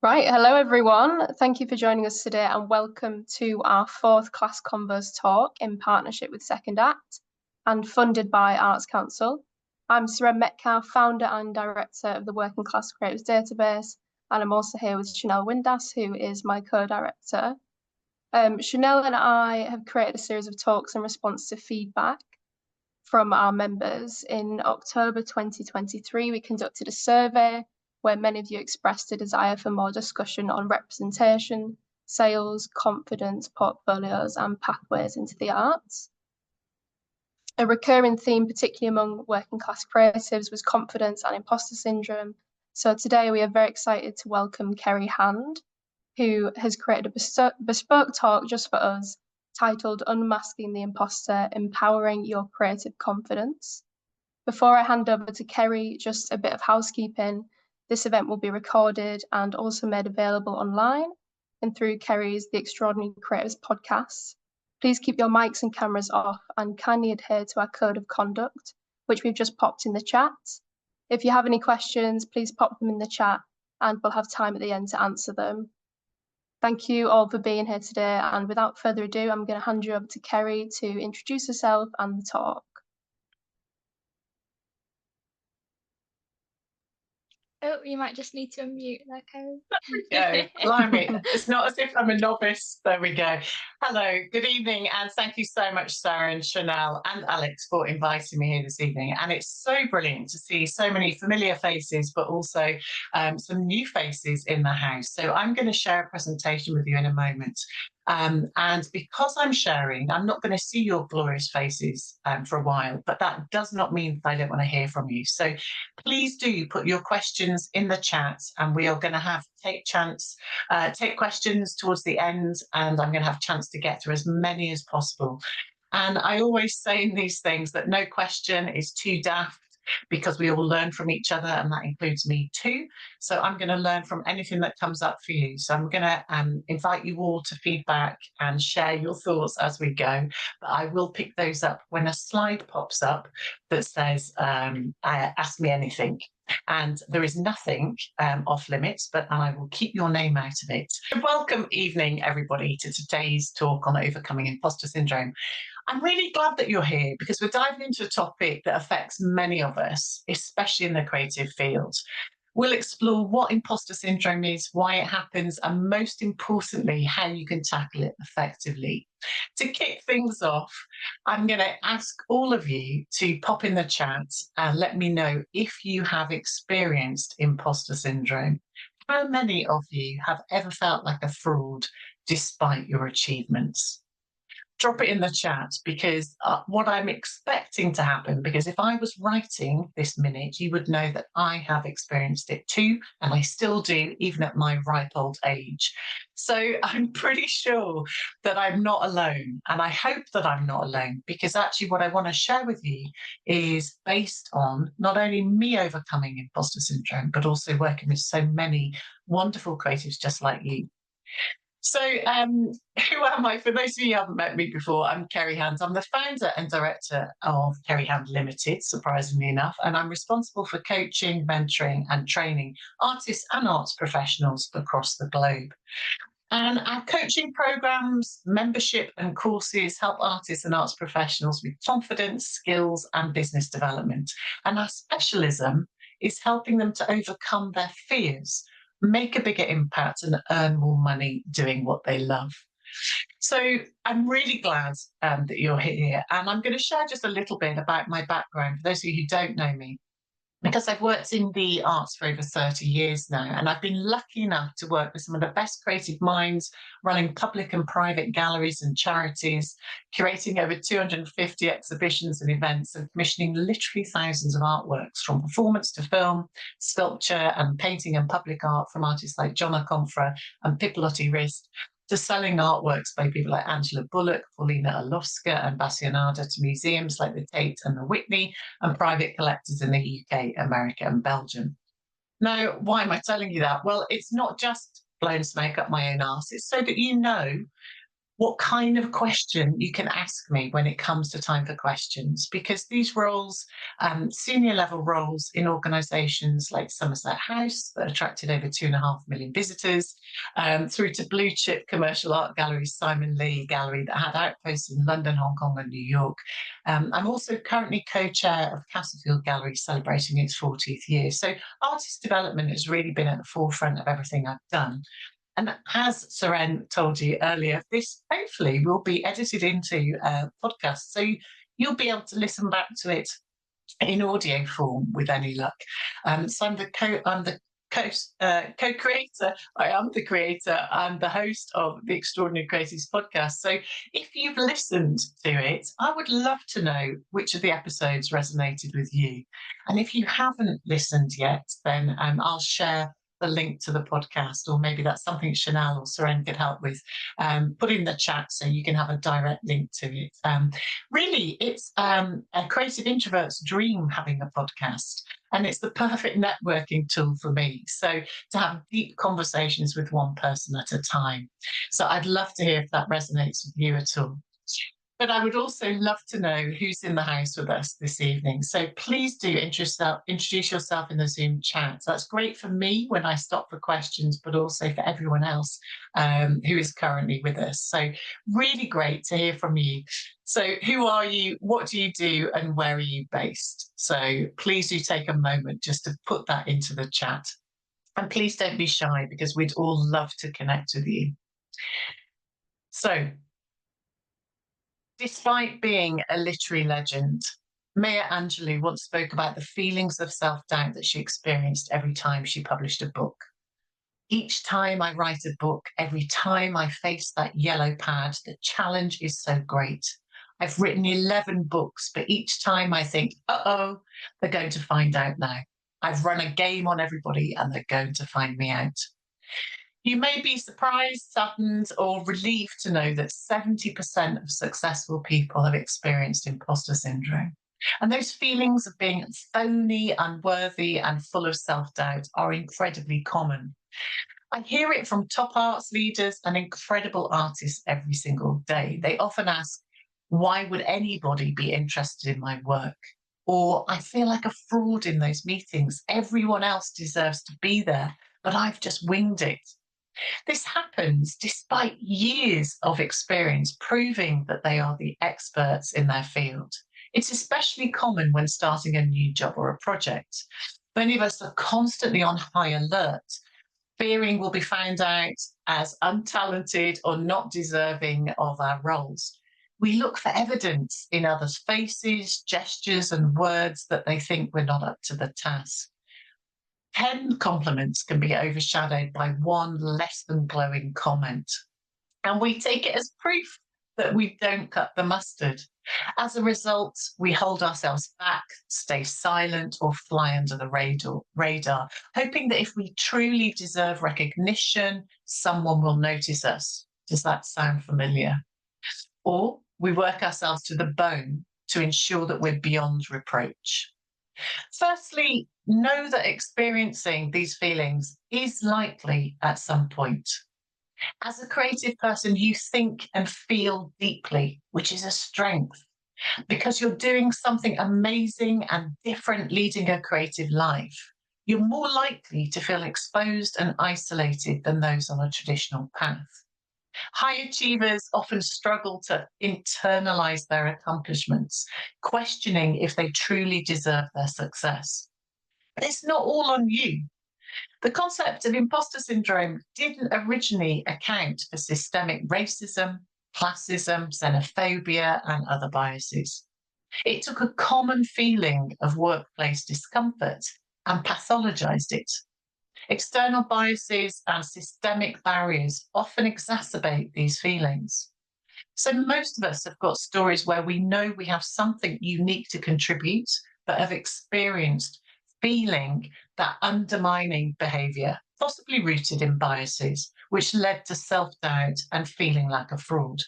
Right, hello everyone. Thank you for joining us today and welcome to our fourth class Convos talk in partnership with Second Act and funded by Arts Council. I'm Ceri Hand, founder and director of the Working Class Creatives Database, and I'm also here with Chanel Windass, who is my co-director. Chanel and I have created a series of talks in response to feedback from our members. In October 2023, we conducted a survey where many of you expressed a desire for more discussion on representation, sales, confidence, portfolios, and pathways into the arts. A recurring theme, particularly among working class creatives, was confidence and imposter syndrome. So today we are very excited to welcome Ceri Hand, who has created a bespoke talk just for us titled Unmasking the Imposter, Empowering Your Creative Confidence. Before I hand over to Ceri, just a bit of housekeeping. This event will be recorded and also made available online and through Ceri's The Extraordinary Creatives podcast. Please keep your mics and cameras off and kindly adhere to our code of conduct, which we've just popped in the chat. If you have any questions, please pop them in the chat and we'll have time at the end to answer them. Thank you all for being here today, and without further ado, I'm going to hand you over to Ceri to introduce herself and the talk. Oh, you might just need to unmute there, Ceri. There we go. Blimey. It's not as if I'm a novice. There we go. Hello, good evening, and thank you so much, Sarah and Chanel and Alex, for inviting me here this evening. And it's so brilliant to see so many familiar faces, but also some new faces in the house. So I'm going to share a presentation with you in a moment. And because I'm sharing, I'm not going to see your glorious faces for a while, but that does not mean that I don't want to hear from you. So please do put your questions in the chat, and we are going to take questions towards the end, and I'm going to have a chance to get through as many as possible. And I always say in these things that no question is too daft, because we all learn from each other, and that includes me too. So I'm going to learn from anything that comes up for you. So I'm going to invite you all to feedback and share your thoughts as we go. But I will pick those up when a slide pops up that says, ask me anything. And there is nothing off limits, but I will keep your name out of it. Welcome evening, everybody, to today's talk on overcoming imposter syndrome. I'm really glad that you're here because we're diving into a topic that affects many of us, especially in the creative field. We'll explore what imposter syndrome is, why it happens, and most importantly, how you can tackle it effectively. To kick things off, I'm going to ask all of you to pop in the chat and let me know if you have experienced imposter syndrome. How many of you have ever felt like a fraud despite your achievements? Drop it in the chat, because what I'm expecting to happen, because if I was writing this minute, you would know that I have experienced it too, and I still do, even at my ripe old age. So I'm pretty sure that I'm not alone, and I hope that I'm not alone, because actually what I want to share with you is based on not only me overcoming imposter syndrome, but also working with so many wonderful creatives just like you. So who am I? For those of you who haven't met me before, I'm Ceri Hand. I'm the founder and director of Ceri Hand Limited, surprisingly enough, and I'm responsible for coaching, mentoring and training artists and arts professionals across the globe. And our coaching programs, membership and courses help artists and arts professionals with confidence, skills and business development. And our specialism is helping them to overcome their fears, make a bigger impact and earn more money doing what they love. So I'm really glad that you're here, and I'm going to share just a little bit about my background for those of you who don't know me, because I've worked in the arts for over 30 years now, and I've been lucky enough to work with some of the best creative minds, running public and private galleries and charities, curating over 250 exhibitions and events, and commissioning literally thousands of artworks, from performance to film, sculpture and painting and public art from artists like John Aconfra and Pipolotti Rist, to selling artworks by people like Angela Bullock, Paulina Orlovska and Bassianada to museums like the Tate and the Whitney, and private collectors in the UK, America and Belgium. Now, why am I telling you that? Well, it's not just blowing smoke up my own arse. It's so that you know what kind of question you can ask me when it comes to time for questions, because these roles, senior level roles in organisations like Somerset House that attracted over 2.5 million visitors, through to blue chip commercial art galleries, Simon Lee Gallery, that had outposts in London, Hong Kong and New York. I'm also currently co-chair of Castlefield Gallery, celebrating its 40th year. So artist development has really been at the forefront of everything I've done. And as Ceri told you earlier, this hopefully will be edited into a podcast. So you'll be able to listen back to it in audio form with any luck. So I'm the co-creator. I am the creator and the host of the Extraordinary Creatives podcast. So if you've listened to it, I would love to know which of the episodes resonated with you. And if you haven't listened yet, then I'll share the link to the podcast, or maybe that's something Chanel or Ceri could help with. Put in the chat so you can have a direct link to it. Really, it's a creative introvert's dream having a podcast, and it's the perfect networking tool for me. So to have deep conversations with one person at a time. So I'd love to hear if that resonates with you at all. But I would also love to know who's in the house with us this evening. So please do introduce yourself in the Zoom chat. That's great for me when I stop for questions, but also for everyone else who is currently with us. So really great to hear from you. So who are you? What do you do? And where are you based? So please do take a moment just to put that into the chat. And please don't be shy, because we'd all love to connect with you. So, despite being a literary legend, Maya Angelou once spoke about the feelings of self-doubt that she experienced every time she published a book. Each time I write a book, every time I face that yellow pad, the challenge is so great. I've written 11 books, but each time I think, uh-oh, they're going to find out now. I've run a game on everybody and they're going to find me out. You may be surprised, saddened, or relieved to know that 70% of successful people have experienced imposter syndrome. And those feelings of being phony, unworthy, and full of self-doubt are incredibly common. I hear it from top arts leaders and incredible artists every single day. They often ask, why would anybody be interested in my work? Or I feel like a fraud in those meetings. Everyone else deserves to be there, but I've just winged it. This happens despite years of experience proving that they are the experts in their field. It's especially common when starting a new job or a project. Many of us are constantly on high alert, fearing we'll be found out as untalented or not deserving of our roles. We look for evidence in others' faces, gestures, and words that they think we're not up to the task. 10 compliments can be overshadowed by one less than glowing comment. And we take it as proof that we don't cut the mustard. As a result, we hold ourselves back, stay silent, or fly under the radar, hoping that if we truly deserve recognition, someone will notice us. Does that sound familiar? Or we work ourselves to the bone to ensure that we're beyond reproach. Firstly, know that experiencing these feelings is likely at some point. As a creative person, you think and feel deeply, which is a strength, because you're doing something amazing and different leading a creative life. You're more likely to feel exposed and isolated than those on a traditional path. High achievers often struggle to internalize their accomplishments, questioning if they truly deserve their success. But it's not all on you. The concept of imposter syndrome didn't originally account for systemic racism, classism, xenophobia, and other biases. It took a common feeling of workplace discomfort and pathologized it. External biases and systemic barriers often exacerbate these feelings. So most of us have got stories where we know we have something unique to contribute, but have experienced feeling that undermining behaviour, possibly rooted in biases, which led to self-doubt and feeling like a fraud.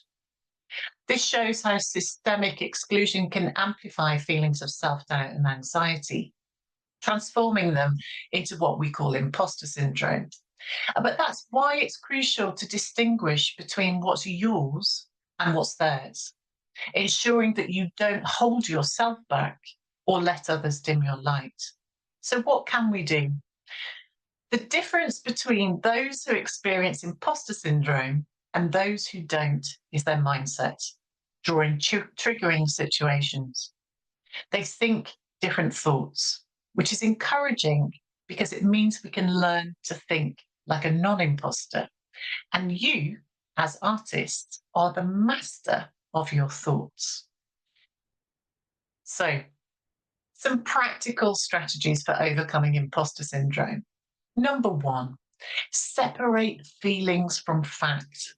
This shows how systemic exclusion can amplify feelings of self-doubt and anxiety, transforming them into what we call imposter syndrome. But that's why it's crucial to distinguish between what's yours and what's theirs, ensuring that you don't hold yourself back or let others dim your light. So what can we do? The difference between those who experience imposter syndrome and those who don't is their mindset during triggering situations. They think different thoughts, which is encouraging because it means we can learn to think like a non-imposter. And you, as artists, are the master of your thoughts. So, some practical strategies for overcoming imposter syndrome. Number one, separate feelings from fact.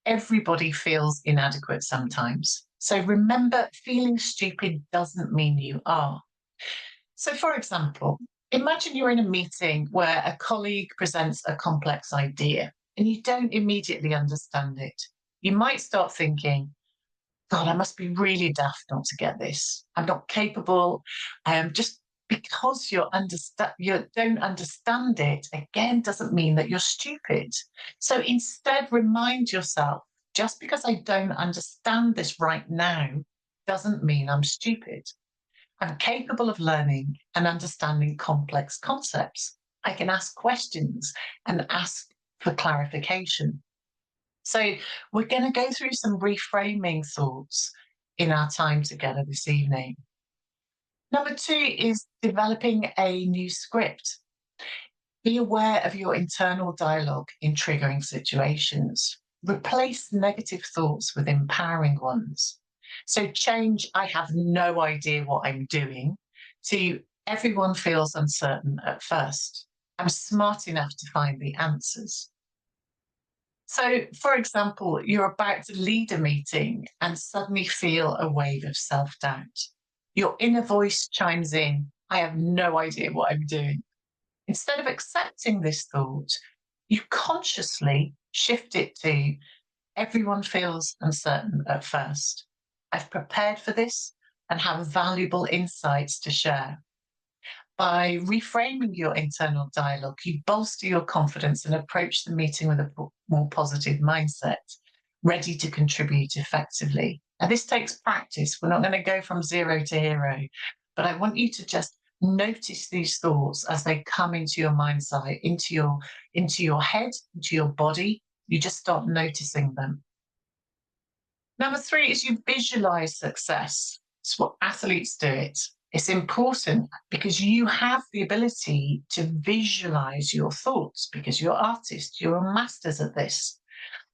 Everybody feels inadequate sometimes. So remember, feeling stupid doesn't mean you are. So, for example, imagine you're in a meeting where a colleague presents a complex idea and you don't immediately understand it. You might start thinking, God, I must be really daft not to get this. I'm not capable. Just because you don't understand it, again, doesn't mean that you're stupid. So instead, remind yourself, just because I don't understand this right now, doesn't mean I'm stupid. I'm capable of learning and understanding complex concepts. I can ask questions and ask for clarification. So we're going to go through some reframing thoughts in our time together this evening. Number two is developing a new script. Be aware of your internal dialogue in triggering situations. Replace negative thoughts with empowering ones. So change, I have no idea what I'm doing, to everyone feels uncertain at first. I'm smart enough to find the answers. So, for example, you're about to lead a meeting and suddenly feel a wave of self-doubt. Your inner voice chimes in, I have no idea what I'm doing. Instead of accepting this thought, you consciously shift it to, everyone feels uncertain at first. I've prepared for this and have valuable insights to share. By reframing your internal dialogue, you bolster your confidence and approach the meeting with a more positive mindset, ready to contribute effectively. And this takes practice. We're not going to go from zero to hero, but I want you to just notice these thoughts as they come into your mind's eye, into your head, into your body. You just start noticing them. Number three is you visualize success. It's what athletes do it. It's important because you have the ability to visualize your thoughts because you're artists, you're masters at this.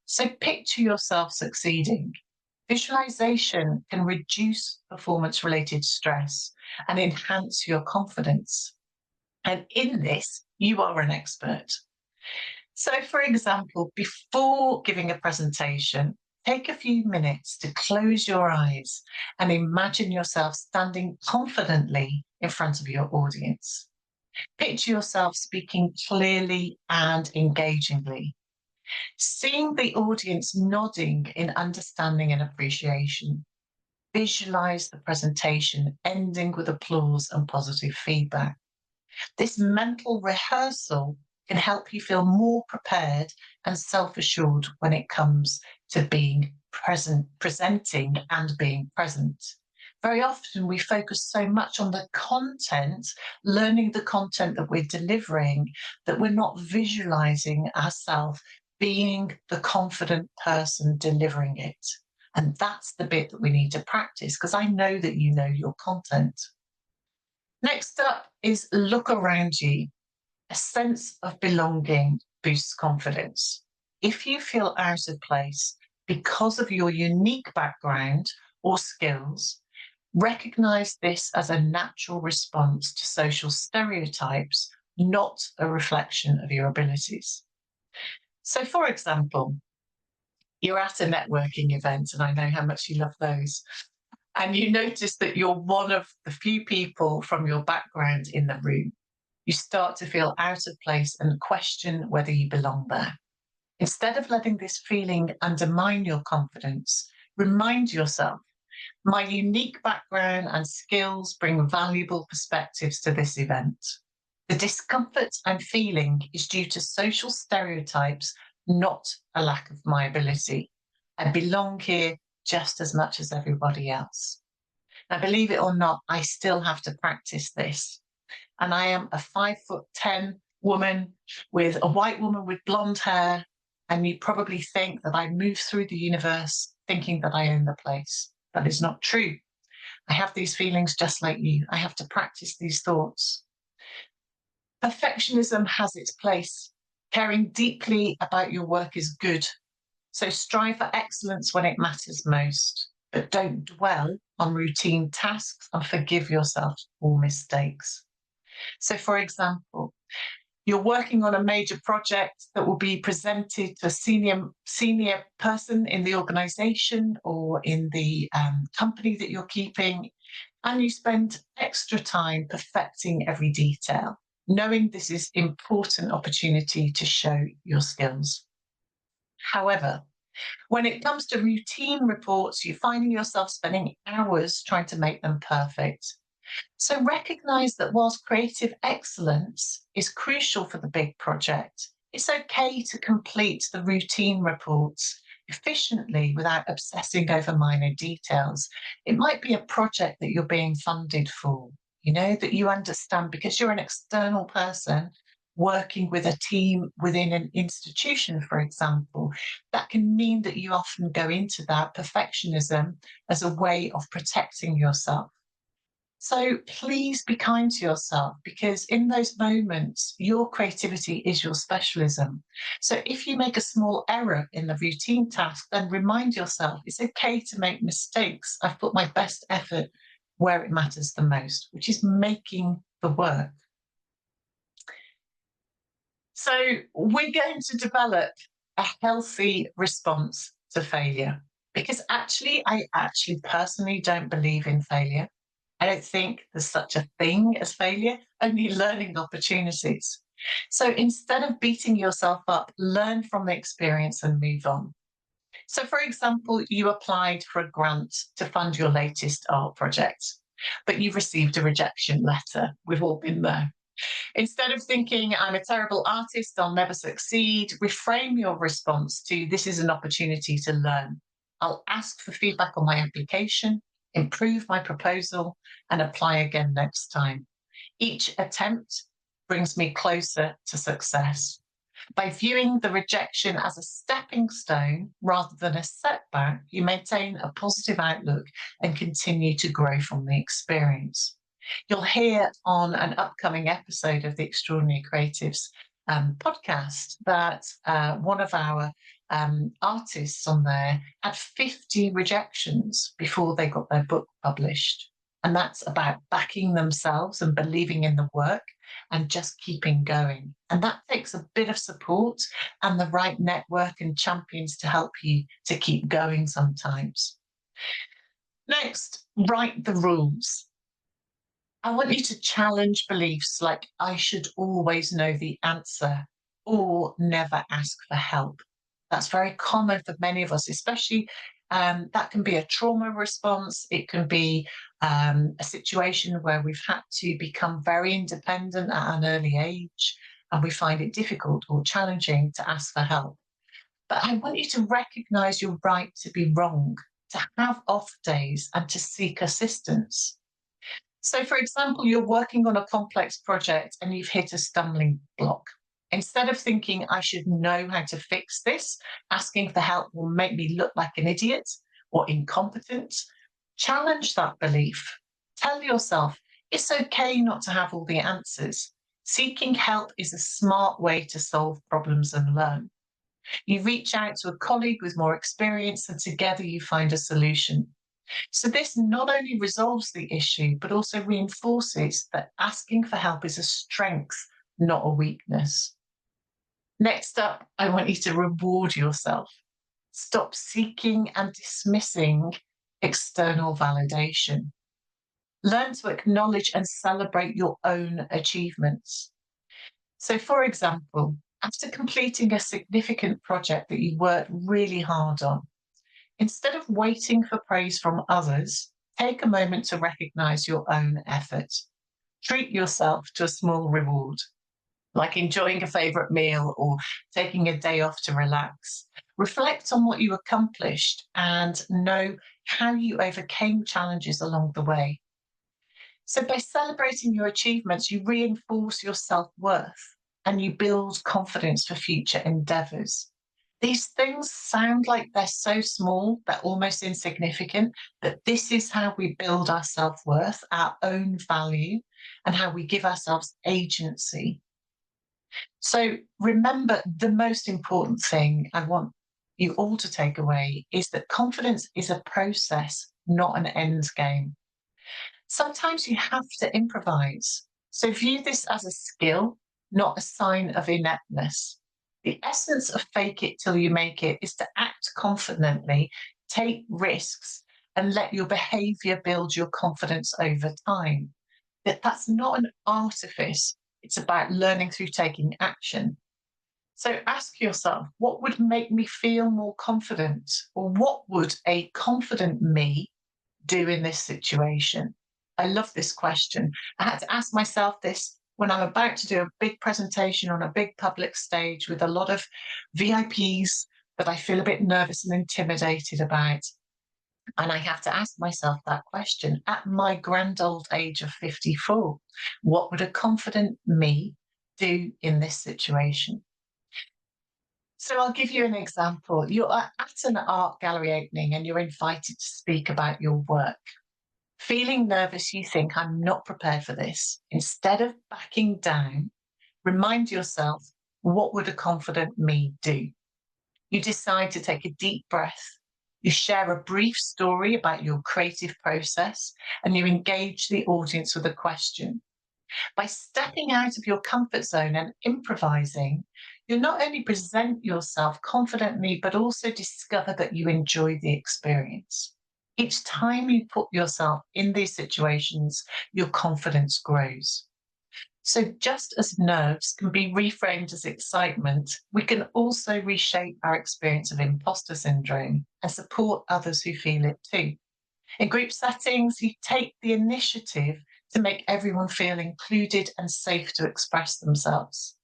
So picture yourself succeeding. Visualization can reduce performance-related stress and enhance your confidence. And in this, you are an expert. So, for example, before giving a presentation, take a few minutes to close your eyes and imagine yourself standing confidently in front of your audience. Picture yourself speaking clearly and engagingly. Seeing the audience nodding in understanding and appreciation. Visualize the presentation ending with applause and positive feedback. This mental rehearsal can help you feel more prepared and self-assured when it comes to being present, presenting and being present. Very often we focus so much on the content, learning the content that we're delivering, that we're not visualizing ourselves being the confident person delivering it. And that's the bit that we need to practice, because I know that you know your content. Next up is look around you. A sense of belonging boosts confidence. If you feel out of place because of your unique background or skills, recognize this as a natural response to social stereotypes, not a reflection of your abilities. So, for example, you're at a networking event, and I know how much you love those, and you notice that you're one of the few people from your background in the room. You start to feel out of place and question whether you belong there. Instead of letting this feeling undermine your confidence, remind yourself, my unique background and skills bring valuable perspectives to this event. The discomfort I'm feeling is due to social stereotypes, not a lack of my ability. I belong here just as much as everybody else. Now, believe it or not, I still have to practice this. And I am a 5'10" woman with a white woman with blonde hair. And you probably think that I move through the universe thinking that I own the place. That is not true. I have these feelings just like you. I have to practice these thoughts. Perfectionism has its place. Caring deeply about your work is good. So strive for excellence when it matters most, but don't dwell on routine tasks and forgive yourself for mistakes. So, for example, you're working on a major project that will be presented to a senior person in the organization or in the company that you're keeping, and you spend extra time perfecting every detail, knowing this is important opportunity to show your skills. However, when it comes to routine reports, you're finding yourself spending hours trying to make them perfect. So recognize that whilst creative excellence is crucial for the big project, it's okay to complete the routine reports efficiently without obsessing over minor details. It might be a project that you're being funded for, that you understand because you're an external person working with a team within an institution, for example. That can mean that you often go into that perfectionism as a way of protecting yourself. So please be kind to yourself, because in those moments, your creativity is your specialism. So if you make a small error in the routine task, then remind yourself it's okay to make mistakes. I've put my best effort where it matters the most, which is making the work. So we're going to develop a healthy response to failure, because I personally don't believe in failure. I don't think there's such a thing as failure, only learning opportunities. So instead of beating yourself up, learn from the experience and move on. So, for example, you applied for a grant to fund your latest art project, but you've received a rejection letter. We've all been there. Instead of thinking, I'm a terrible artist, I'll never succeed, reframe your response to, this is an opportunity to learn. I'll ask for feedback on my application, improve my proposal, and apply again next time. Each attempt brings me closer to success. By viewing the rejection as a stepping stone rather than a setback, you maintain a positive outlook and continue to grow from the experience. You'll hear on an upcoming episode of the Extraordinary Creatives podcast that one of our artists on there had 50 rejections before they got their book published. And that's about backing themselves and believing in the work and just keeping going. And that takes a bit of support and the right network and champions to help you to keep going sometimes. Next, write the rules. I want you to challenge beliefs like I should always know the answer or never ask for help. That's very common for many of us, especially that can be a trauma response. It can be a situation where we've had to become very independent at an early age and we find it difficult or challenging to ask for help. But I want you to recognize your right to be wrong, to have off days and to seek assistance. So, for example, you're working on a complex project and you've hit a stumbling block. Instead of thinking, I should know how to fix this, asking for help will make me look like an idiot or incompetent, challenge that belief. Tell yourself, it's okay not to have all the answers. Seeking help is a smart way to solve problems and learn. You reach out to a colleague with more experience and together you find a solution. So this not only resolves the issue, but also reinforces that asking for help is a strength, not a weakness. Next up, I want you to reward yourself. Stop seeking and dismissing external validation. Learn to acknowledge and celebrate your own achievements. So, for example, after completing a significant project that you worked really hard on, instead of waiting for praise from others, take a moment to recognize your own effort. Treat yourself to a small reward, like enjoying a favourite meal or taking a day off to relax. Reflect on what you accomplished and know how you overcame challenges along the way. So, by celebrating your achievements, you reinforce your self worth and you build confidence for future endeavours. These things sound like they're so small, they're almost insignificant, but this is how we build our self worth, our own value, and how we give ourselves agency. So, remember, the most important thing I want you all to take away is that confidence is a process, not an end game. Sometimes you have to improvise. So view this as a skill, not a sign of ineptness. The essence of fake it till you make it is to act confidently, take risks, and let your behavior build your confidence over time. That's not an artifice, it's about learning through taking action. So ask yourself, what would make me feel more confident? Or what would a confident me do in this situation? I love this question. I had to ask myself this when I'm about to do a big presentation on a big public stage with a lot of VIPs that I feel a bit nervous and intimidated about. And I have to ask myself that question at my grand old age of 54. What would a confident me do in this situation? So I'll give you an example. You're at an art gallery opening and you're invited to speak about your work. Feeling nervous, you think, I'm not prepared for this. Instead of backing down, remind yourself, what would a confident me do? You decide to take a deep breath. You share a brief story about your creative process and you engage the audience with a question. By stepping out of your comfort zone and improvising, you not only present yourself confidently, but also discover that you enjoy the experience. Each time you put yourself in these situations, your confidence grows. So just as nerves can be reframed as excitement, we can also reshape our experience of imposter syndrome and support others who feel it too. In group settings, you take the initiative to make everyone feel included and safe to express themselves.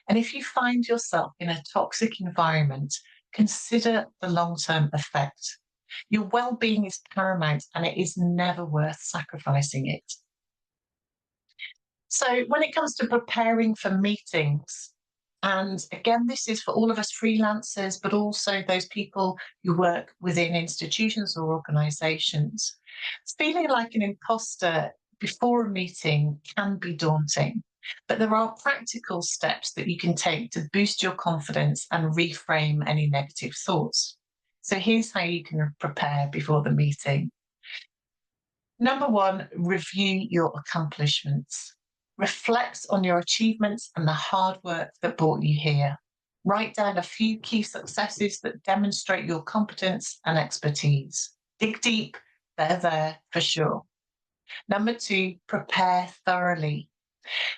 And if you find yourself in a toxic environment, consider the long-term effect. Your well-being is paramount and it is never worth sacrificing it. So when it comes to preparing for meetings, and again, this is for all of us freelancers, but also those people who work within institutions or organizations, feeling like an imposter before a meeting can be daunting. But there are practical steps that you can take to boost your confidence and reframe any negative thoughts. So here's how you can prepare before the meeting. Number one, review your accomplishments. Reflect on your achievements and the hard work that brought you here. Write down a few key successes that demonstrate your competence and expertise. Dig deep, they're there for sure. Number two, prepare thoroughly.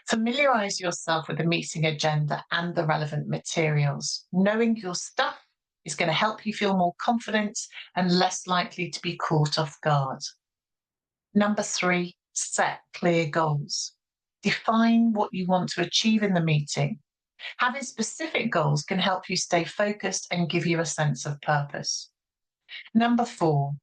Familiarise yourself with the meeting agenda and the relevant materials. Knowing your stuff is going to help you feel more confident and less likely to be caught off guard. Number three, set clear goals. Define what you want to achieve in the meeting. Having specific goals can help you stay focused and give you a sense of purpose. Number four,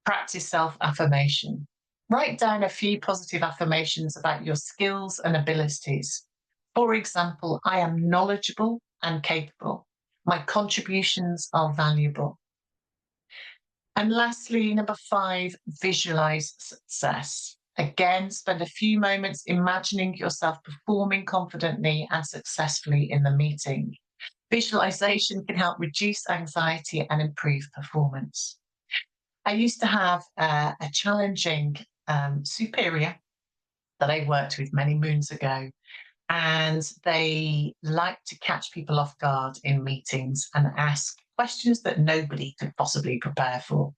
practice self-affirmation. Write down a few positive affirmations about your skills and abilities. For example, I am knowledgeable and capable. My contributions are valuable. And lastly, number five, visualize success. Again, spend a few moments imagining yourself performing confidently and successfully in the meeting. Visualization can help reduce anxiety and improve performance. I used to have a challenging superior that I worked with many moons ago, and they like to catch people off guard in meetings and ask questions that nobody could possibly prepare for.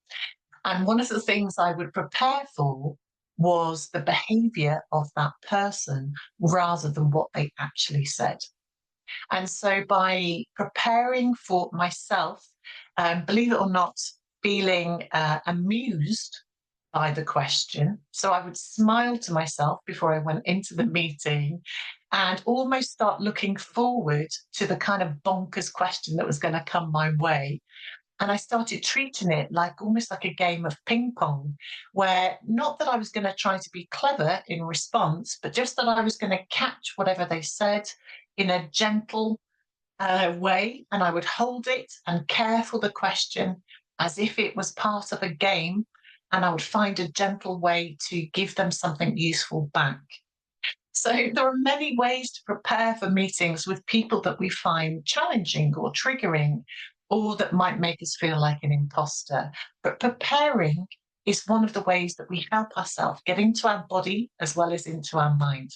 And one of the things I would prepare for was the behavior of that person rather than what they actually said. And so by preparing for myself, believe it or not, feeling amused by the question. So I would smile to myself before I went into the meeting and almost start looking forward to the kind of bonkers question that was going to come my way. And I started treating it like almost like a game of ping pong, where not that I was going to try to be clever in response, but just that I was going to catch whatever they said in a gentle way, and I would hold it and care for the question as if it was part of a game, and I would find a gentle way to give them something useful back. So there are many ways to prepare for meetings with people that we find challenging or triggering, or that might make us feel like an imposter. But preparing is one of the ways that we help ourselves get into our body as well as into our mind.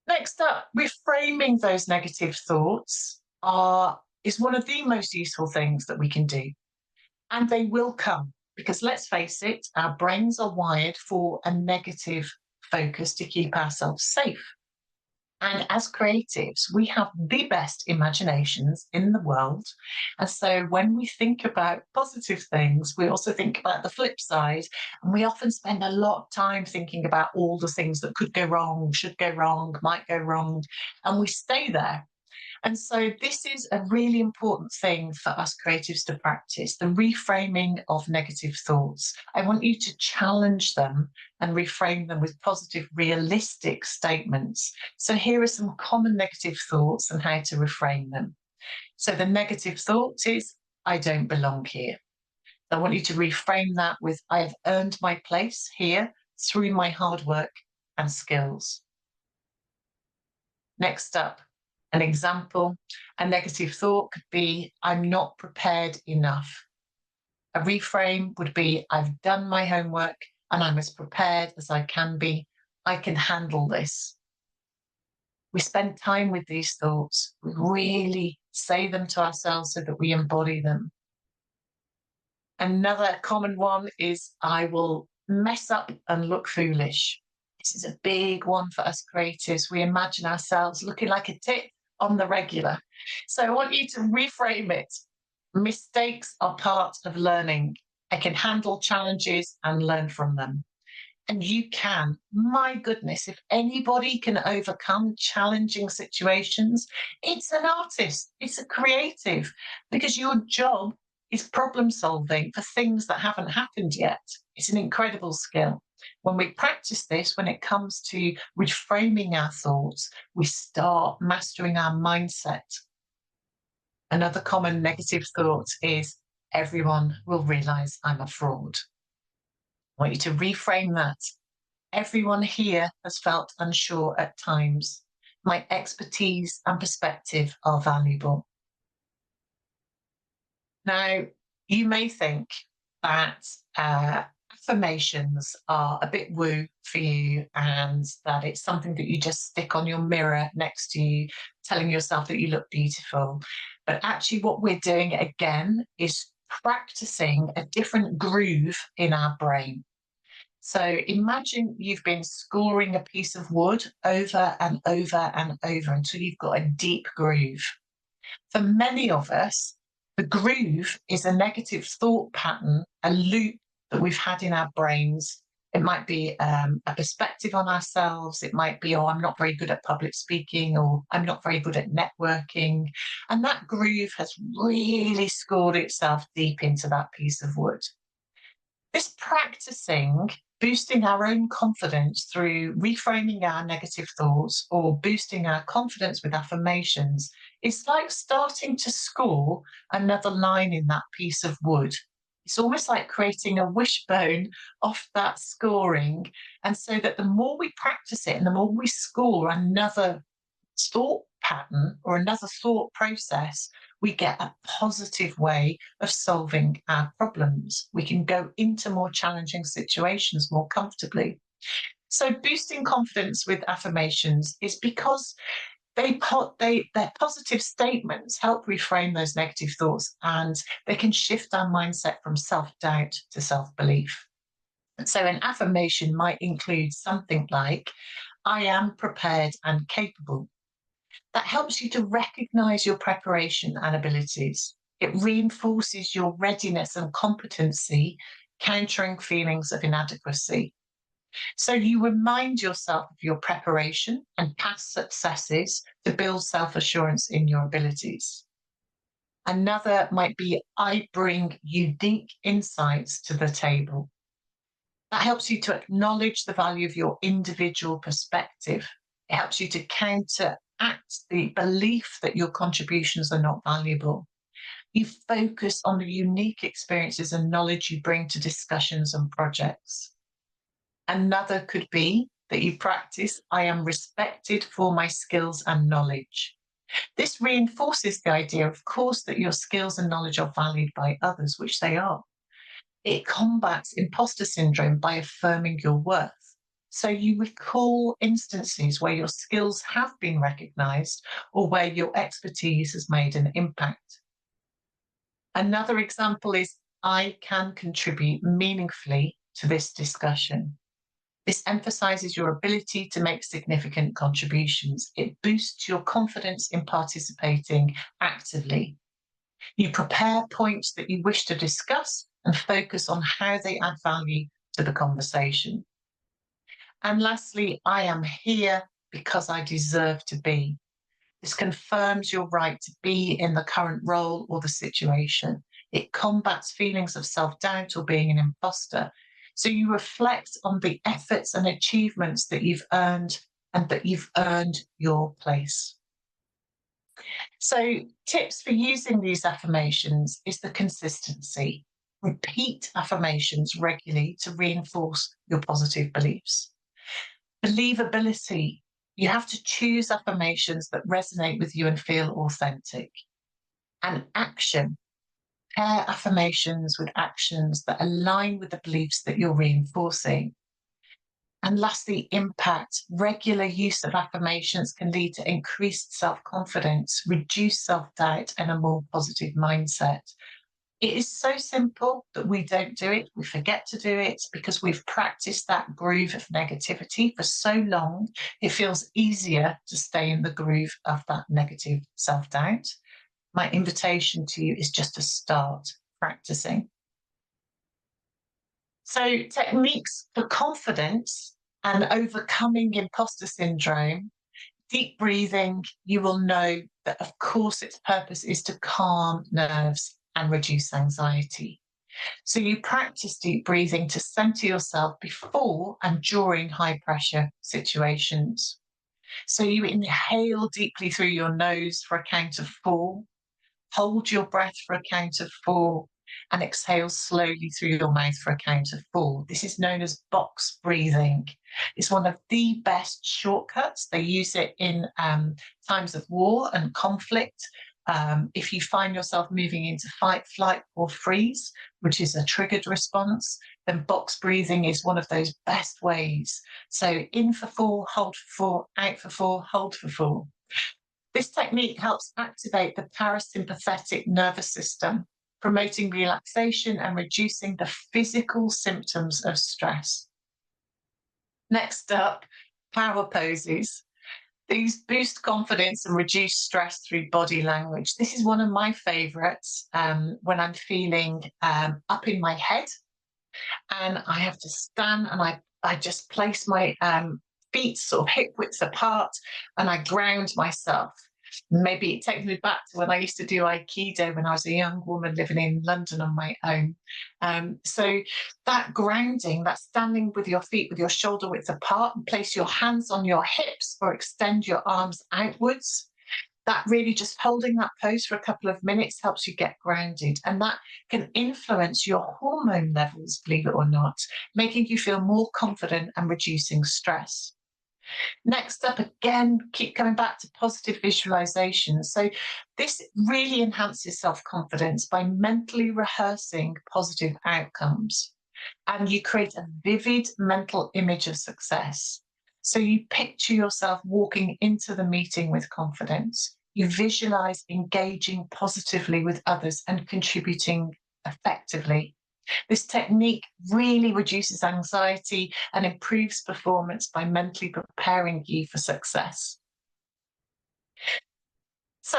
Next up, reframing those negative thoughts is one of the most useful things that we can do. And they will come, because let's face it, our brains are wired for a negative focus to keep ourselves safe. And as creatives, we have the best imaginations in the world. And so when we think about positive things, we also think about the flip side. And we often spend a lot of time thinking about all the things that could go wrong, should go wrong, might go wrong. And we stay there. And so this is a really important thing for us creatives to practice, the reframing of negative thoughts. I want you to challenge them and reframe them with positive, realistic statements. So here are some common negative thoughts and how to reframe them. So the negative thought is, I don't belong here. I want you to reframe that with, I have earned my place here through my hard work and skills. Next up, an example, a negative thought could be, I'm not prepared enough. A reframe would be, I've done my homework and I'm as prepared as I can be. I can handle this. We spend time with these thoughts. We really say them to ourselves so that we embody them. Another common one is, I will mess up and look foolish. This is a big one for us creatives. We imagine ourselves looking like a tit on the regular. So I want you to reframe it. Mistakes are part of learning. I can handle challenges and learn from them. And you can. My goodness, if anybody can overcome challenging situations, it's an artist, it's a creative, because your job is problem solving for things that haven't happened yet. It's an incredible skill. When we practice this, when it comes to reframing our thoughts, we start mastering our mindset. Another common negative thought is, everyone will realize I'm a fraud. I want you to reframe that. Everyone here has felt unsure at times. My expertise and perspective are valuable. Now, you may think that affirmations are a bit woo for you, and that it's something that you just stick on your mirror next to you, telling yourself that you look beautiful. But actually what we're doing again is practicing a different groove in our brain. So imagine you've been scoring a piece of wood over and over and over until you've got a deep groove. For many of us, the groove is a negative thought pattern, a loop that we've had in our brains. It might be a perspective on ourselves. It might be, oh, I'm not very good at public speaking, or I'm not very good at networking. And that groove has really scored itself deep into that piece of wood. This practicing boosting our own confidence through reframing our negative thoughts or boosting our confidence with affirmations is like starting to score another line in that piece of wood. It's almost like creating a wishbone off that scoring. And so that the more we practice it and the more we score another thought pattern or another thought process, we get a positive way of solving our problems. We can go into more challenging situations more comfortably. So boosting confidence with affirmations is because their positive statements help reframe those negative thoughts, and they can shift our mindset from self-doubt to self-belief. And so an affirmation might include something like, I am prepared and capable. That helps you to recognize your preparation and abilities. It reinforces your readiness and competency countering feelings of inadequacy. So you remind yourself of your preparation and past successes to build self-assurance in your abilities. Another might be, I bring unique insights to the table. That helps you to acknowledge the value of your individual perspective. It helps you to counteract the belief that your contributions are not valuable. You focus on the unique experiences and knowledge you bring to discussions and projects. Another could be that you practice, I am respected for my skills and knowledge. This reinforces the idea, of course, that your skills and knowledge are valued by others, which they are. It combats imposter syndrome by affirming your worth. So you recall instances where your skills have been recognised or where your expertise has made an impact. Another example is, I can contribute meaningfully to this discussion. This emphasises your ability to make significant contributions. It boosts your confidence in participating actively. You prepare points that you wish to discuss and focus on how they add value to the conversation. And lastly, I am here because I deserve to be. This confirms your right to be in the current role or the situation. It combats feelings of self-doubt or being an imposter. So you reflect on the efforts and achievements that you've earned and that you've earned your place. So tips for using these affirmations is the consistency. Repeat affirmations regularly to reinforce your positive beliefs. Believability. You have to choose affirmations that resonate with you and feel authentic. And action. Pair affirmations with actions that align with the beliefs that you're reinforcing. And lastly, impact. Regular use of affirmations can lead to increased self-confidence, reduced self-doubt, and a more positive mindset. It is so simple that we don't do it. We forget to do it because we've practiced that groove of negativity for so long. It feels easier to stay in the groove of that negative self-doubt. My invitation to you is just to start practicing. So techniques for confidence and overcoming imposter syndrome. Deep breathing, you will know that, of course, its purpose is to calm nerves and reduce anxiety. So you practice deep breathing to center yourself before and during high pressure situations. So you inhale deeply through your nose for a count of 4, hold your breath for a count of 4, and exhale slowly through your mouth for a count of 4. This is known as box breathing. It's one of the best shortcuts. They use it in times of war and conflict. If you find yourself moving into fight, flight, or freeze, which is a triggered response, then box breathing is one of those best ways. So in for 4, hold for 4, out for 4, hold for 4. This technique helps activate the parasympathetic nervous system, promoting relaxation and reducing the physical symptoms of stress. Next up, power poses. These boost confidence and reduce stress through body language. This is one of my favourites when I'm feeling up in my head and I have to stand and I just place my feet sort of hip width apart and I ground myself. Maybe it takes me back to when I used to do Aikido when I was a young woman living in London on my own. So that grounding, that standing with your feet with your shoulder width apart and place your hands on your hips or extend your arms outwards, that really just holding that pose for a couple of minutes helps you get grounded. And that can influence your hormone levels, believe it or not, making you feel more confident and reducing stress. Next up, again, keep coming back to positive visualization. So this really enhances self-confidence by mentally rehearsing positive outcomes. And you create a vivid mental image of success. So you picture yourself walking into the meeting with confidence. You visualize engaging positively with others and contributing effectively. This technique really reduces anxiety and improves performance by mentally preparing you for success. So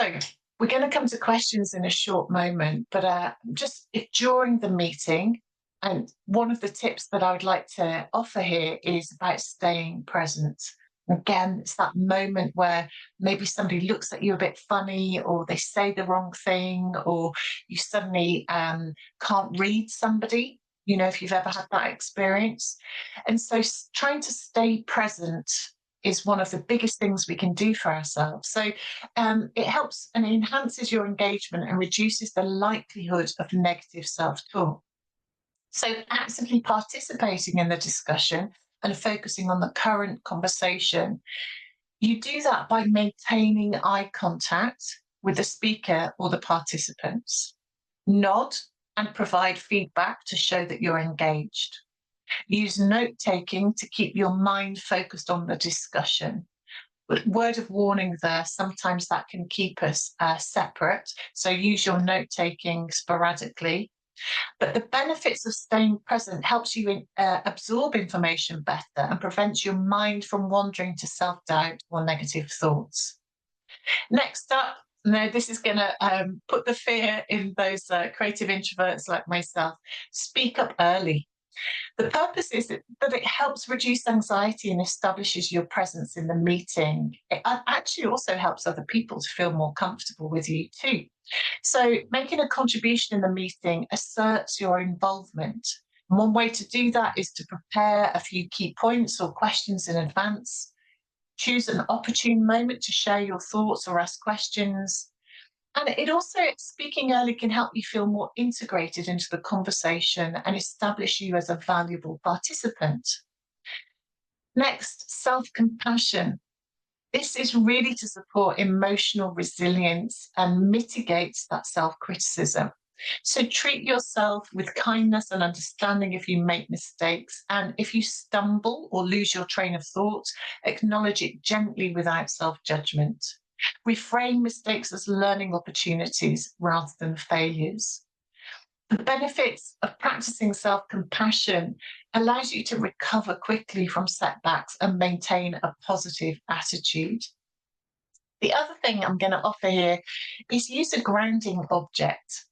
we're going to come to questions in a short moment, but just if during the meeting And one of the tips that I would like to offer here is about staying present. Again, it's that moment where maybe somebody looks at you a bit funny, or they say the wrong thing, or you suddenly can't read somebody, you know, if you've ever had that experience. And so trying to stay present is one of the biggest things we can do for ourselves. So it helps and enhances your engagement and reduces the likelihood of negative self-talk. So actively participating in the discussion and focusing on the current conversation, you do that by maintaining eye contact with the speaker or the participants. Nod and provide feedback to show that you're engaged. Use note-taking to keep your mind focused on the discussion. But word of warning there, sometimes that can keep us separate. So use your note-taking sporadically. But the benefits of staying present helps you absorb information better and prevents your mind from wandering to self-doubt or negative thoughts. Next up, now this is going to put the fear in those creative introverts like myself. Speak up early. The purpose is that it helps reduce anxiety and establishes your presence in the meeting. It actually also helps other people to feel more comfortable with you too. So making a contribution in the meeting asserts your involvement. And one way to do that is to prepare a few key points or questions in advance. Choose an opportune moment to share your thoughts or ask questions. And it also, speaking early can help you feel more integrated into the conversation and establish you as a valuable participant. Next, self-compassion. This is really to support emotional resilience and mitigates that self-criticism. So treat yourself with kindness and understanding if you make mistakes. And if you stumble or lose your train of thought, acknowledge it gently without self-judgment. Reframe mistakes as learning opportunities rather than failures. The benefits of practicing self-compassion allows you to recover quickly from setbacks and maintain a positive attitude. The other thing I'm going to offer here is use a grounding object.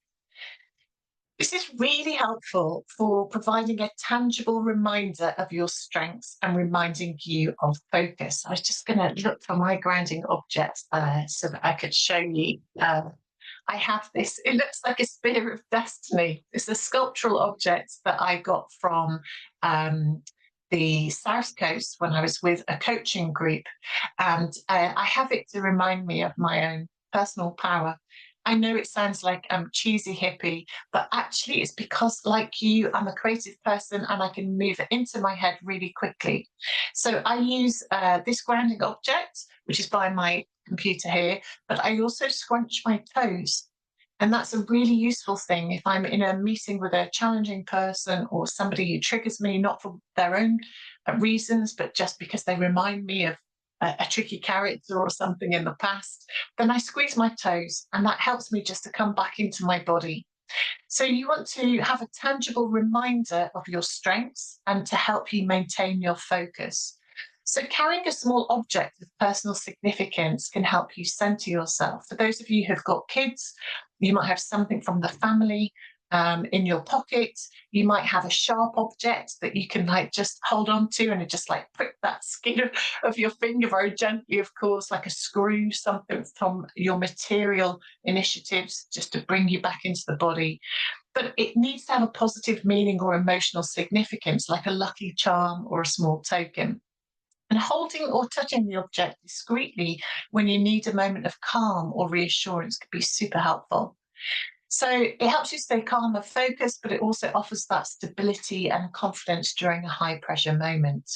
This is really helpful for providing a tangible reminder of your strengths and reminding you of focus. I was just going to look for my grounding object so that I could show you. I have this, it looks like a spear of destiny. It's a sculptural object that I got from the South Coast when I was with a coaching group. And I have it to remind me of my own personal power. I know it sounds like I'm cheesy hippie, but actually it's because, like you, I'm a creative person and I can move it into my head really quickly. So I use this grounding object, which is by my computer here, but I also scrunch my toes. And that's a really useful thing if I'm in a meeting with a challenging person or somebody who triggers me, not for their own reasons, but just because they remind me of a tricky character or something in the past, then I squeeze my toes and that helps me just to come back into my body. So you want to have a tangible reminder of your strengths and to help you maintain your focus. So carrying a small object of personal significance can help you center yourself. For those of you who've got kids, you might have something from the family in your pocket. You might have a sharp object that you can like just hold on to and it just like prick that skin of your finger very gently, of course, like a screw, something from your material initiatives just to bring you back into the body. But it needs to have a positive meaning or emotional significance, like a lucky charm or a small token. And holding or touching the object discreetly when you need a moment of calm or reassurance could be super helpful. So it helps you stay calm and focused, but it also offers that stability and confidence during a high pressure moment.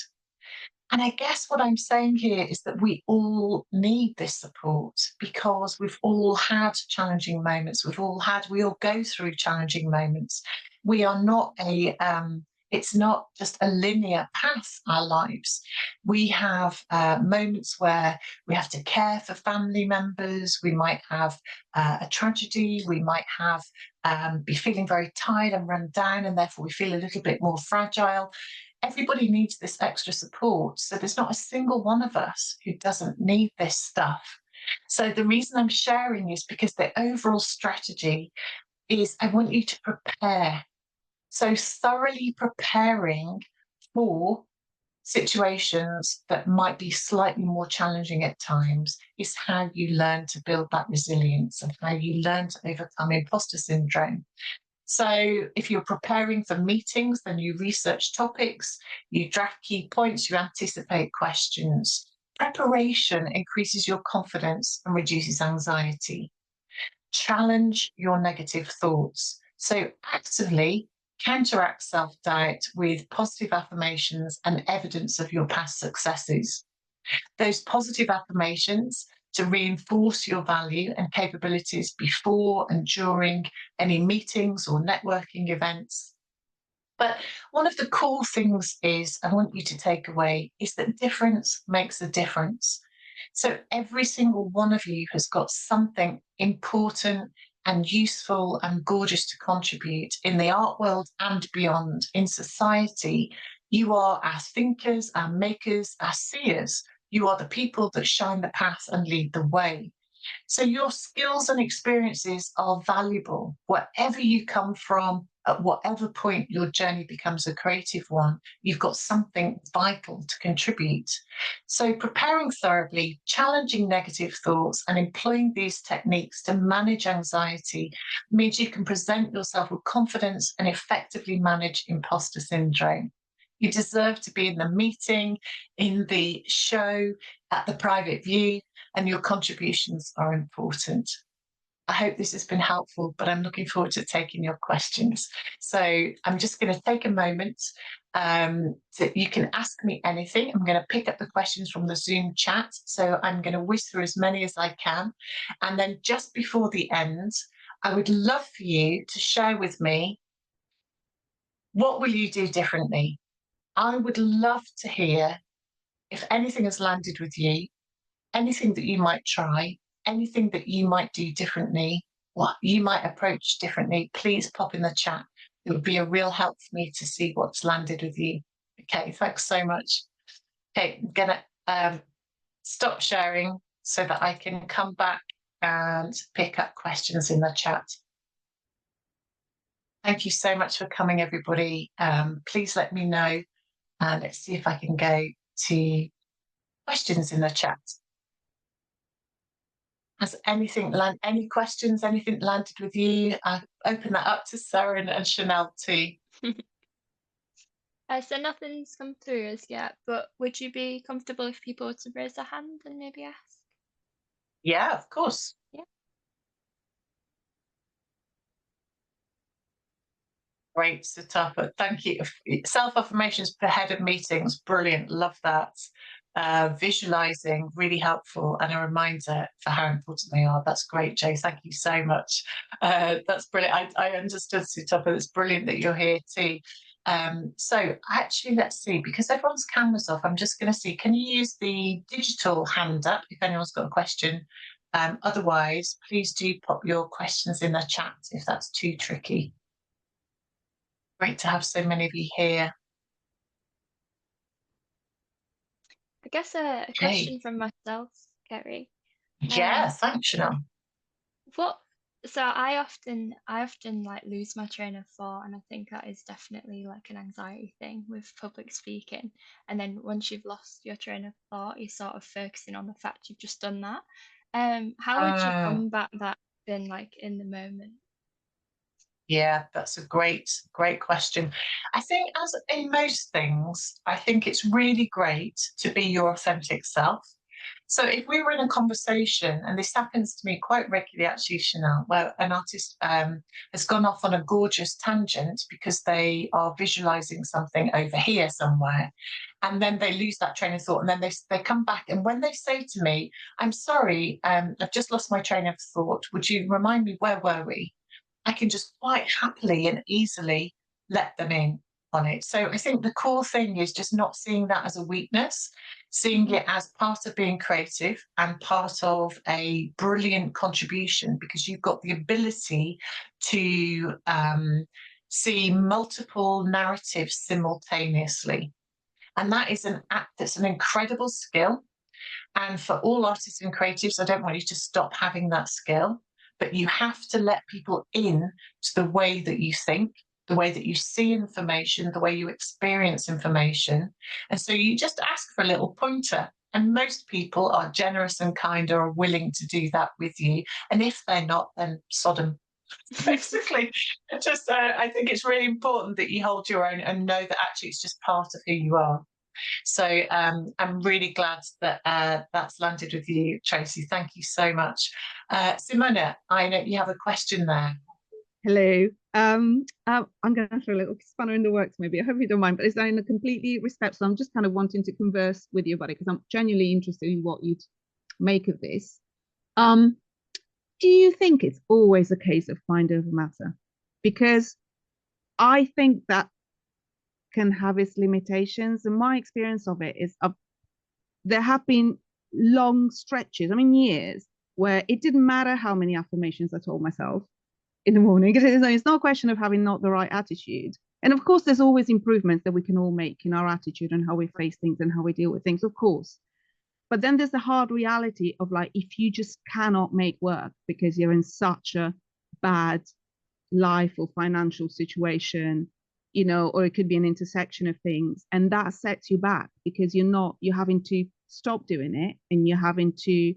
And I guess what I'm saying here is that we all need this support because we've all had challenging moments. We all go through challenging moments. We are not it's not just a linear path, our lives. We have moments where we have to care for family members. We might have a tragedy. We might have be feeling very tired and run down, and therefore we feel a little bit more fragile. Everybody needs this extra support. So there's not a single one of us who doesn't need this stuff. So the reason I'm sharing is because the overall strategy is I want you to prepare. So thoroughly preparing for situations that might be slightly more challenging at times is how you learn to build that resilience and how you learn to overcome imposter syndrome. So if you're preparing for meetings, then you research topics, you draft key points, you anticipate questions. Preparation increases your confidence and reduces anxiety. Challenge your negative thoughts. So actively counteract self-doubt with positive affirmations and evidence of your past successes. Those positive affirmations to reinforce your value and capabilities before and during any meetings or networking events. But one of the cool things is, I want you to take away, is that difference makes a difference. So every single one of you has got something important and useful and gorgeous to contribute in the art world and beyond, in society. You are our thinkers, our makers, our seers. You are the people that shine the path and lead the way. So your skills and experiences are valuable wherever you come from, at whatever point your journey becomes a creative one. You've got something vital to contribute. So preparing thoroughly, challenging negative thoughts, and employing these techniques to manage anxiety means you can present yourself with confidence and effectively manage imposter syndrome. You deserve to be in the meeting, in the show, at the private view, and your contributions are important. I hope this has been helpful, but I'm looking forward to taking your questions. So I'm just going to take a moment so you can ask me anything. I'm going to pick up the questions from the Zoom chat. So I'm going to whiz through as many as I can. And then just before the end, I would love for you to share with me, what will you do differently? I would love to hear if anything has landed with you, anything that you might try, anything that you might do differently, what you might approach differently, please pop in the chat. It would be a real help for me to see what's landed with you. Okay, thanks so much. Okay, I'm gonna stop sharing so that I can come back and pick up questions in the chat. Thank you so much for coming, everybody. Please let me know. Let's see if I can go to questions in the chat. Has anything any questions, anything landed with you? Open that up to Sarah and Chanel too. So nothing's come through as yet, but would you be comfortable if people were to raise their hand and maybe ask? Yeah, of course. Yeah. Great, Satapa. Thank you. Self-affirmations ahead of meetings, brilliant. Love that. Visualizing, really helpful, and a reminder for how important they are. That's great, Jay. Thank you so much. That's brilliant. I understood, Satapa. It's brilliant that you're here too. So actually, let's see, because everyone's camera's off, I'm just going to see, can you use the digital hand up if anyone's got a question? Otherwise, please do pop your questions in the chat if that's too tricky. Great to have so many of you here. I guess a question from myself, Ceri. Yeah, thanks, Chanel. What so I often like lose my train of thought, and I think that is definitely like an anxiety thing with public speaking. And then once you've lost your train of thought, you're sort of focusing on the fact you've just done that. How would you combat that then like in the moment? Yeah, that's a great question. I think, as in most things, I think it's really great to be your authentic self. So if we were in a conversation, and this happens to me quite regularly actually, Chanel, where an artist has gone off on a gorgeous tangent because they are visualizing something over here somewhere, and then they lose that train of thought, and then they come back, and when they say to me, I'm sorry, I've just lost my train of thought, would you remind me, where were we? I can just quite happily and easily let them in on it. So I think the core thing is just not seeing that as a weakness, seeing it as part of being creative and part of a brilliant contribution, because you've got the ability to see multiple narratives simultaneously. And that is that's an incredible skill. And for all artists and creatives, I don't want you to stop having that skill, but you have to let people in to the way that you think. the way that you see information, the way you experience information. And so you just ask for a little pointer. And most people are generous and kind, or are willing to do that with you. And if they're not, then sod 'em. Basically, I think it's really important that you hold your own and know that actually it's just part of who you are. So I'm really glad that that's landed with you, Tracy. Thank you so much. Simona, I know you have a question there. Hello. I'm going to throw a little spanner in the works, maybe. I hope you don't mind, but it's in a completely respect. So I'm just kind of wanting to converse with you about it because I'm genuinely interested in what you'd make of this. Do you think it's always a case of mind over matter? Because I think that can have its limitations. And my experience of it is there have been long stretches, I mean years, where it didn't matter how many affirmations I told myself in the morning, because it's not a question of having not the right attitude. And of course, there's always improvements that we can all make in our attitude and how we face things and how we deal with things, of course. But then there's the hard reality of like, if you just cannot make work because you're in such a bad life or financial situation, you know, or it could be an intersection of things, and that sets you back because you're having to stop doing it, and you're having to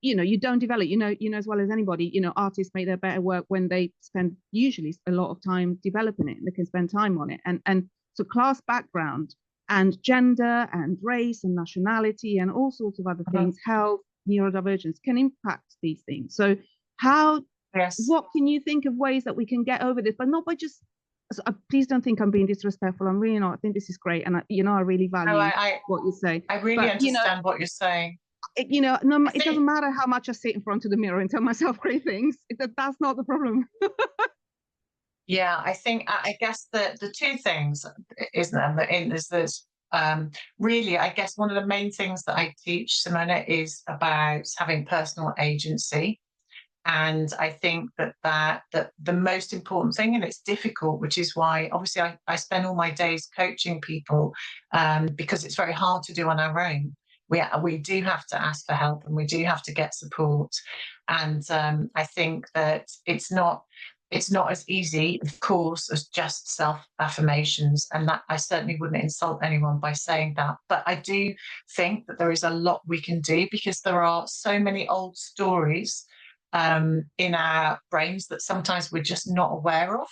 you know, you don't develop, you know as well as anybody, you know, artists make their better work when they spend usually a lot of time developing it, and they can spend time on it. And so class background and gender and race and nationality and all sorts of other things, health, neurodivergence can impact these things. So what can you think of ways that we can get over this, but not by just, please don't think I'm being disrespectful, I'm really not. I think this is great, and I really value what you say. I really understand what you're saying. You know, it doesn't matter how much I sit in front of the mirror and tell myself great things. That's not the problem. Yeah, I guess the two things, isn't there? Is that really, I guess one of the main things that I teach, Simona, is about having personal agency. And I think that the most important thing, and it's difficult, which is why obviously I spend all my days coaching people, because it's very hard to do on our own. We do have to ask for help, and we do have to get support. And I think that it's not as easy, of course, as just self-affirmations, and that I certainly wouldn't insult anyone by saying that. But I do think that there is a lot we can do, because there are so many old stories in our brains that sometimes we're just not aware of.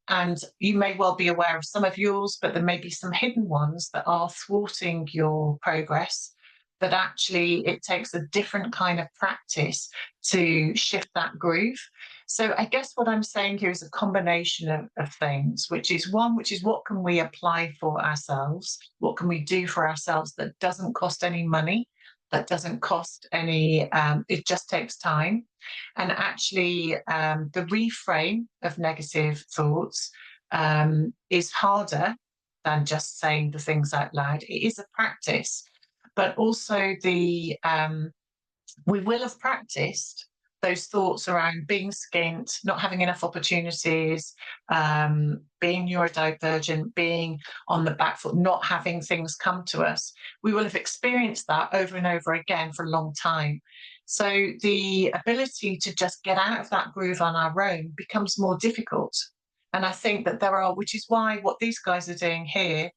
And you may well be aware of some of yours, but there may be some hidden ones that are thwarting your progress, that actually it takes a different kind of practice to shift that groove. So I guess what I'm saying here is a combination of things, which is what can we apply for ourselves? What can we do for ourselves that doesn't cost any money, that doesn't cost any, it just takes time. And actually the reframe of negative thoughts is harder than just saying the things out loud. It is a practice, but also we will have practiced those thoughts around being skint, not having enough opportunities, being neurodivergent, being on the back foot, not having things come to us. We will have experienced that over and over again for a long time. So the ability to just get out of that groove on our own becomes more difficult. And I think that which is why what these guys are doing here,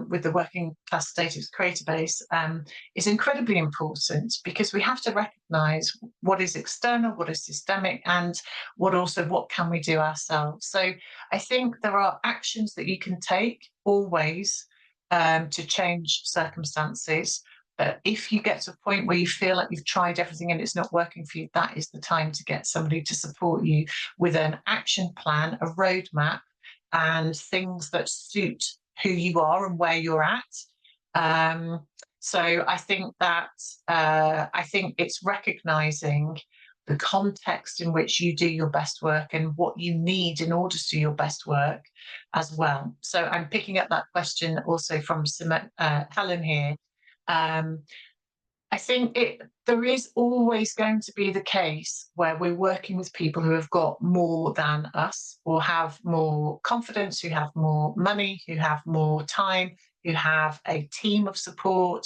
with the working class status creator base, is incredibly important, because we have to recognise what is external, what is systemic, and what can we do ourselves. So I think there are actions that you can take always to change circumstances. But if you get to a point where you feel like you've tried everything and it's not working for you, that is the time to get somebody to support you with an action plan, a roadmap, and things that suit who you are and where you're at. So I think that I think it's recognizing the context in which you do your best work and what you need in order to do your best work as well. So I'm picking up that question also from Helen here. I think there is always going to be the case where we're working with people who have got more than us, or have more confidence, who have more money, who have more time, who have a team of support.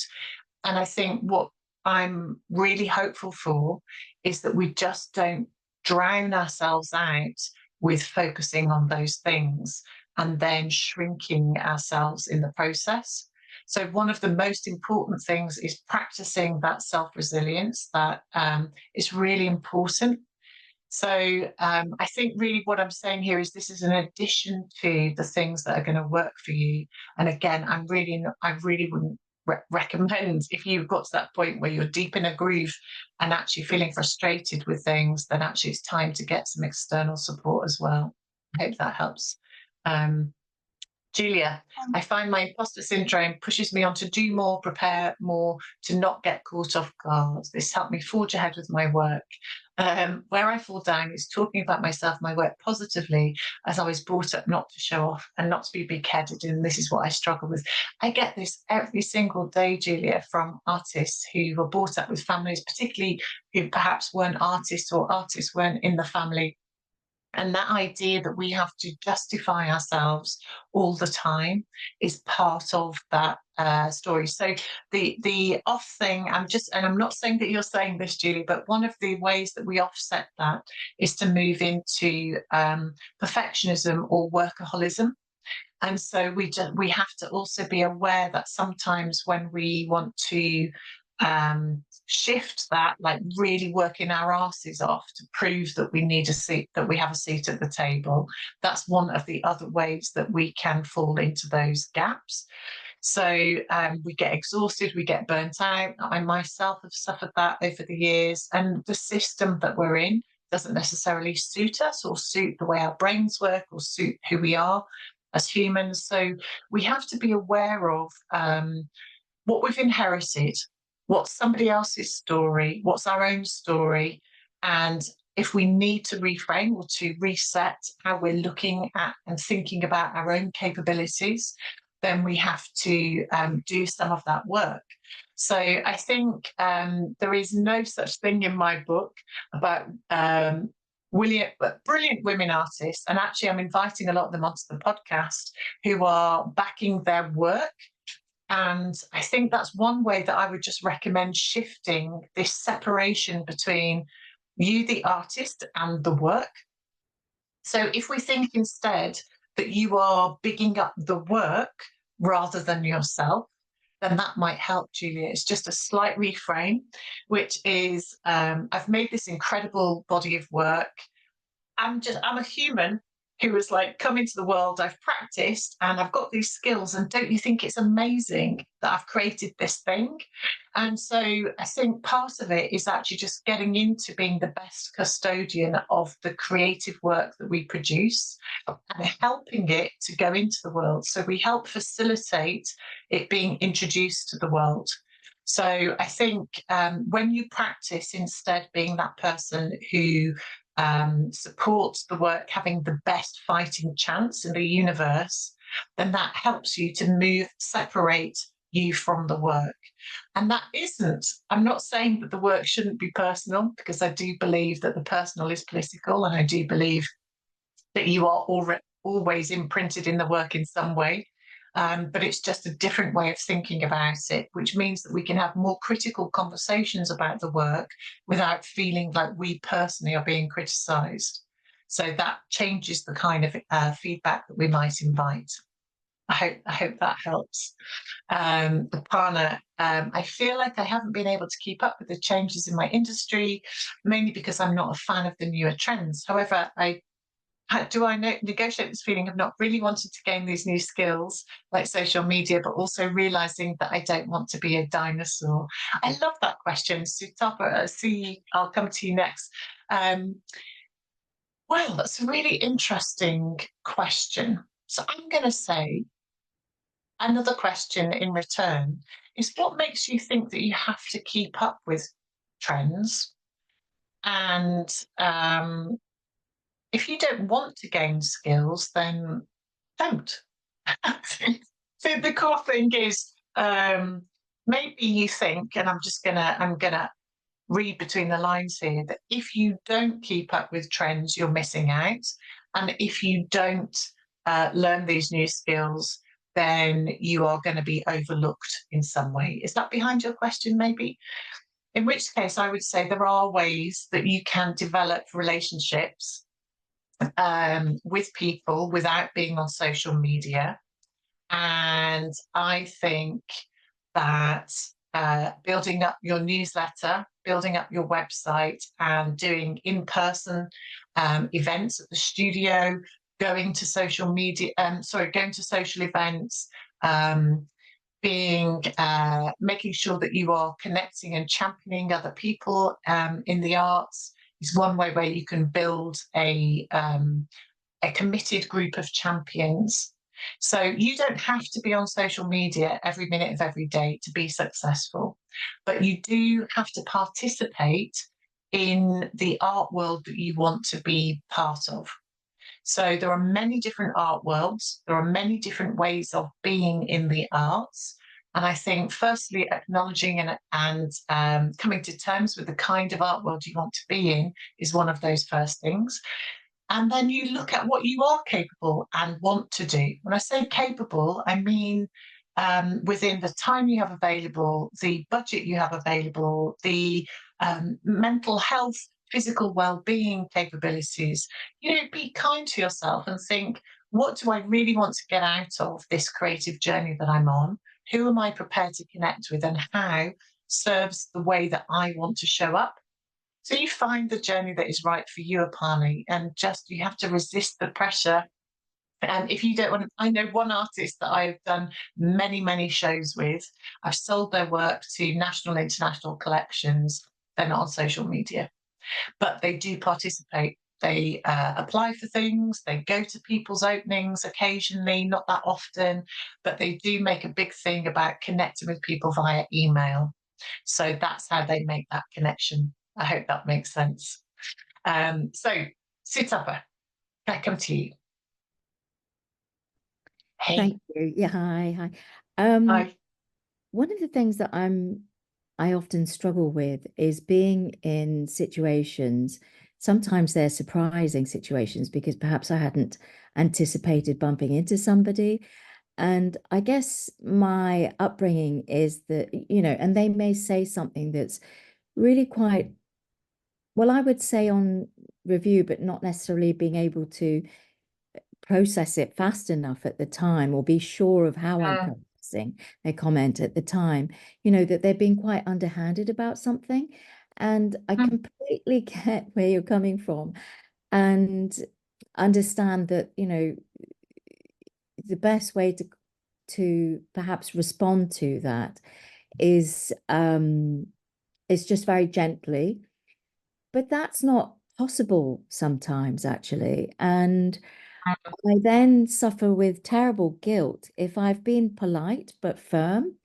And I think what I'm really hopeful for is that we just don't drown ourselves out with focusing on those things and then shrinking ourselves in the process. So one of the most important things is practicing that self-resilience. That is really important. So I think really what I'm saying here is this is an addition to the things that are going to work for you. And again, I really wouldn't recommend, if you've got to that point where you're deep in a groove and actually feeling frustrated with things, then actually it's time to get some external support as well. I hope that helps. Julia, I find my imposter syndrome pushes me on to do more, prepare more, to not get caught off guard. This helped me forge ahead with my work. Where I fall down is talking about myself, my work positively, as I was brought up not to show off and not to be big-headed, and this is what I struggle with. I get this every single day, Julia, from artists who were brought up with families, particularly who perhaps weren't artists or artists weren't in the family. And that idea that we have to justify ourselves all the time is part of that story. So the off thing, I'm not saying that you're saying this, Julie, but one of the ways that we offset that is to move into perfectionism or workaholism. And so we have to also be aware that sometimes when we want to shift that, like really working our asses off to prove that we need a seat, that we have a seat at the table, that's one of the other ways that we can fall into those gaps. So we get exhausted, we get burnt out. I myself have suffered that over the years, and the system that we're in doesn't necessarily suit us or suit the way our brains work or suit who we are as humans. So we have to be aware of what we've inherited, what's somebody else's story, what's our own story, and if we need to reframe or to reset how we're looking at and thinking about our own capabilities, then we have to do some of that work. So I think there is no such thing in my book about brilliant women artists, and actually I'm inviting a lot of them onto the podcast who are backing their work. And I think that's one way that I would just recommend shifting this separation between you, the artist, and the work. So if we think instead that you are bigging up the work rather than yourself, then that might help, Julia. It's just a slight reframe, which is I've made this incredible body of work. I'm a human who was like come into the world, I've practiced and I've got these skills, and don't you think it's amazing that I've created this thing? And so I think part of it is actually just getting into being the best custodian of the creative work that we produce and helping it to go into the world. So we help facilitate it being introduced to the world. So I think when you practice instead being that person who supports the work having the best fighting chance in the universe, then that helps you to separate you from the work. And that isn't, I'm not saying that the work shouldn't be personal, because I do believe that the personal is political, and I do believe that you are always imprinted in the work in some way. But it's just a different way of thinking about it, which means that we can have more critical conversations about the work without feeling like we personally are being criticised. So that changes the kind of feedback that we might invite. I hope that helps. Aparna, I feel like I haven't been able to keep up with the changes in my industry, mainly because I'm not a fan of the newer trends. However, negotiate this feeling of not really wanting to gain these new skills like social media, but also realizing that I don't want to be a dinosaur? I love that question. Sutapa, I'll come to you next. Well, that's a really interesting question. So I'm going to say another question in return is, what makes you think that you have to keep up with trends? And if you don't want to gain skills, then don't. So the core thing is maybe you think, and I'm gonna read between the lines here, that if you don't keep up with trends, you're missing out. And if you don't learn these new skills, then you are going to be overlooked in some way. Is that behind your question, maybe? In which case, I would say there are ways that you can develop relationships with people without being on social media. And I think that building up your newsletter, building up your website, and doing in-person events at the studio, going to social media, going to social events, making sure that you are connecting and championing other people in the arts is one way where you can build a committed group of champions. So you don't have to be on social media every minute of every day to be successful, but you do have to participate in the art world that you want to be part of. So there are many different art worlds. There are many different ways of being in the arts. And I think firstly, acknowledging and coming to terms with the kind of art world you want to be in is one of those first things. And then you look at what you are capable and want to do. When I say capable, I mean within the time you have available, the budget you have available, the mental health, physical well-being capabilities. Be kind to yourself and think, what do I really want to get out of this creative journey that I'm on? Who am I prepared to connect with, and how serves the way that I want to show up? So you find the journey that is right for you, Apani, and just you have to resist the pressure. And if you don't want to, I know one artist that I've done many, many shows with. I've sold their work to national, international collections. They're not on social media, but they do participate. They apply for things. They go to people's openings occasionally, not that often, but they do make a big thing about connecting with people via email. So that's how they make that connection. I hope that makes sense. So, Sitapa, can I come to you? Hey. Thank you. Yeah, hi. Hi. One of the things that I often struggle with is being in situations. Sometimes they're surprising situations because perhaps I hadn't anticipated bumping into somebody. And I guess my upbringing is that, and they may say something that's really quite, well, I would say on review, but not necessarily being able to process it fast enough at the time or be sure of how I'm processing their comment at the time, that they're being quite underhanded about something. And I completely get where you're coming from and understand that, the best way to perhaps respond to that is just very gently. But that's not possible sometimes, actually. And I then suffer with terrible guilt if I've been polite but firm.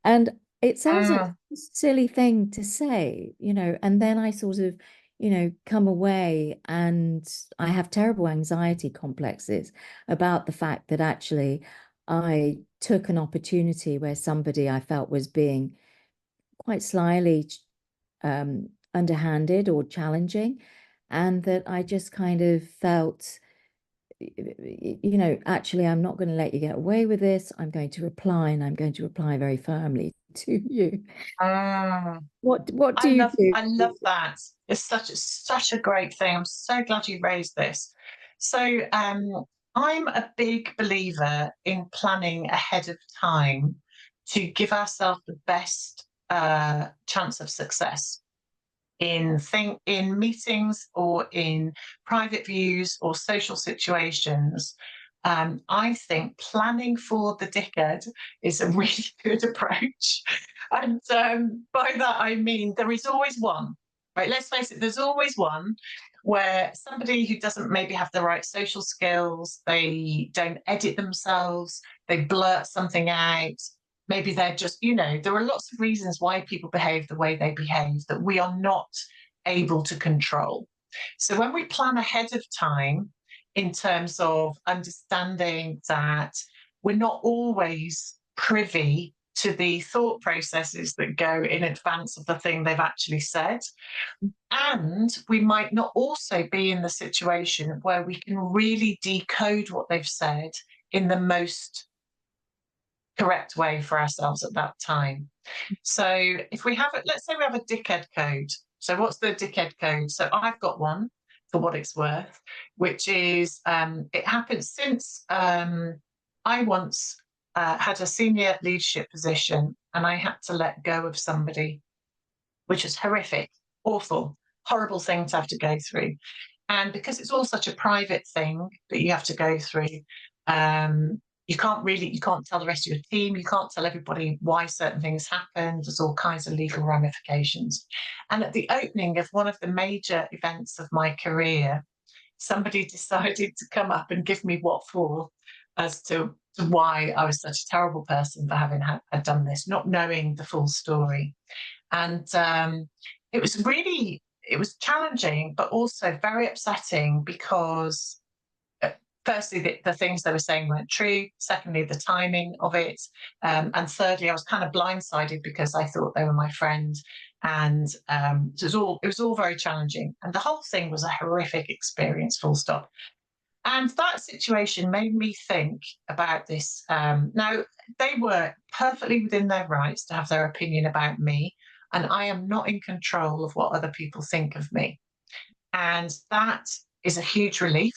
And it sounds like a silly thing to say, and then I sort of, come away and I have terrible anxiety complexes about the fact that actually I took an opportunity where somebody I felt was being quite slyly underhanded or challenging, and that I just kind of felt, actually, I'm not going to let you get away with this. I'm going to reply, and I'm going to reply very firmly to you. What do you do? I love that. It's such a great thing. I'm so glad you raised this. So I'm a big believer in planning ahead of time to give ourselves the best chance of success in meetings or in private views or social situations. I think planning for the dickhead is a really good approach. And by that, I mean, there is always one, right? Let's face it, there's always one where somebody who doesn't maybe have the right social skills, they don't edit themselves, they blurt something out. Maybe they're just, there are lots of reasons why people behave the way they behave that we are not able to control. So when we plan ahead of time, in terms of understanding that we're not always privy to the thought processes that go in advance of the thing they've actually said. And we might not also be in the situation where we can really decode what they've said in the most correct way for ourselves at that time. So if we have it, let's say we have a dickhead code. So what's the dickhead code? So I've got one. for what it's worth, which is it happened since I once had a senior leadership position and I had to let go of somebody, which was horrific, awful, horrible thing to have to go through. And because it's all such a private thing that you have to go through, you can't tell the rest of your team, you can't tell everybody why certain things happened. There's all kinds of legal ramifications. And at the opening of one of the major events of my career, somebody decided to come up and give me what for as to why I was such a terrible person for having had done this, not knowing the full story. And it was challenging, but also very upsetting because firstly, the things they were saying weren't true. Secondly, the timing of it. And thirdly, I was kind of blindsided because I thought they were my friend. And it was all very challenging. And the whole thing was a horrific experience, full stop. And that situation made me think about this. Now, they were perfectly within their rights to have their opinion about me, and I am not in control of what other people think of me. And that is a huge relief